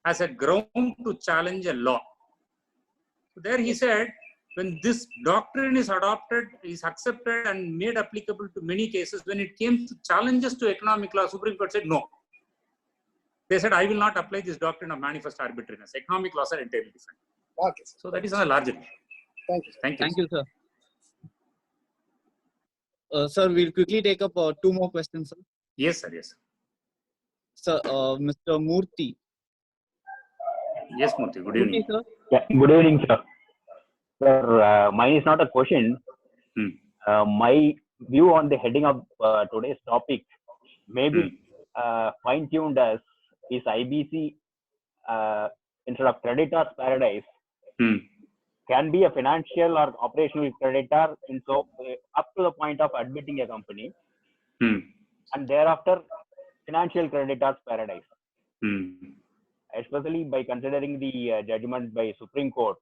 as a ground to challenge a law. So there he said, when this doctrine is adopted, is accepted and made applicable to many cases, when it came to challenges to economic law, Supreme Court said no. They said, I will not apply this doctrine of manifest arbitrariness. Economic laws are entirely different. Okay. So that is on a larger issue. Thank you. Thank you, sir. Sir, we'll quickly take up 2 more questions, sir. Yes, sir. Yes. Sir, Mr. Murthy. Yes, Murthy. Good evening. Murthy, sir. Yeah, good evening, sir. Sir, mine is not a question. My view on the heading of today's topic may be fine-tuned as is IBC instead of creditor's paradise can be a financial or operational creditor up to the point of admitting a company, and thereafter financial creditor's paradise. Especially by considering the judgment by Supreme Court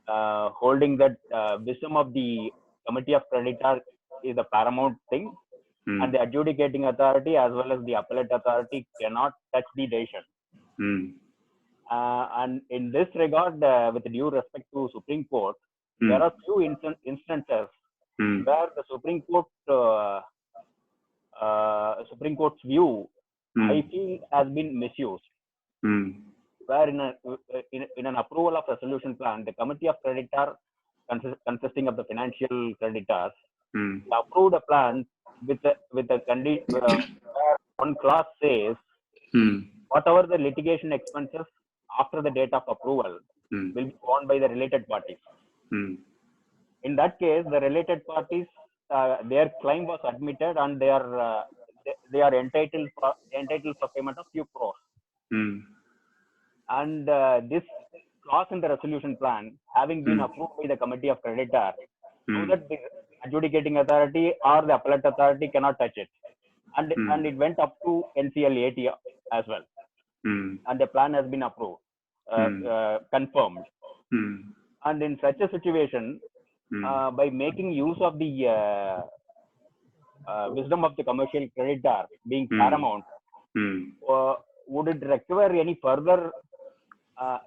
holding that wisdom of the committee of creditors is the paramount thing, and the adjudicating authority as well as the appellate authority cannot touch the decision. And in this regard, with due respect to Supreme Court, there are few instances where the Supreme Court's view, I feel, has been misused. Where in an approval of resolution plan, the committee of creditors consisting of the financial creditors approved a plan with a condition where one clause says whatever the litigation expenses after the date of approval will be borne by the related parties. In that case, the related parties, their claim was admitted and they are entitled for payment of few crores. And this clause in the resolution plan, having been approved by the committee of creditors, so that the adjudicating authority or the appellate authority cannot touch it, and it went up to NCLAT as well, and the plan has been approved, confirmed. And in such a situation, by making use of the wisdom of the commercial creditor being paramount, would it require any further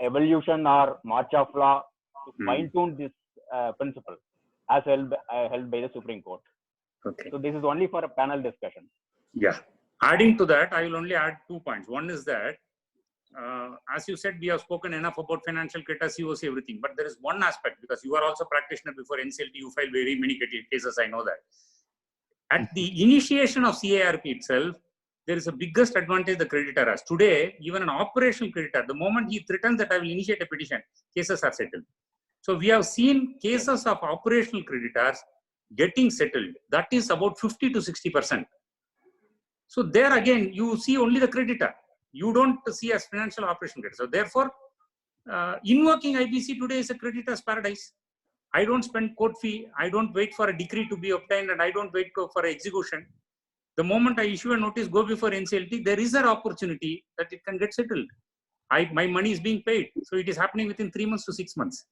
evolution or march of law to fine-tune this principle as held by the Supreme Court? Okay. So this is only for a panel discussion. Yeah. Adding to that, I will only add 2 points. One is that, as you said, we have spoken enough about financial creditors, COC, everything. But there is one aspect, because you are also practitioner before NCLT, you file very many cases, I know that. At the initiation of CARP itself, there is a biggest advantage the creditor has. Today, even an operational creditor, the moment he threatens that I will initiate a petition, cases are settled. So we have seen cases of operational creditors getting settled. That is about 50 to 60%. So there again, you see only the creditor. You don't see as financial operation creditor. So therefore, invoking IBC today is a creditor's paradise. I don't spend court fee. I don't wait for a decree to be obtained, and I don't wait for execution. The moment I issue a notice, go before NCLT, there is an opportunity that it can get settled. My money is being paid. So it is happening within 3 months to 6 months.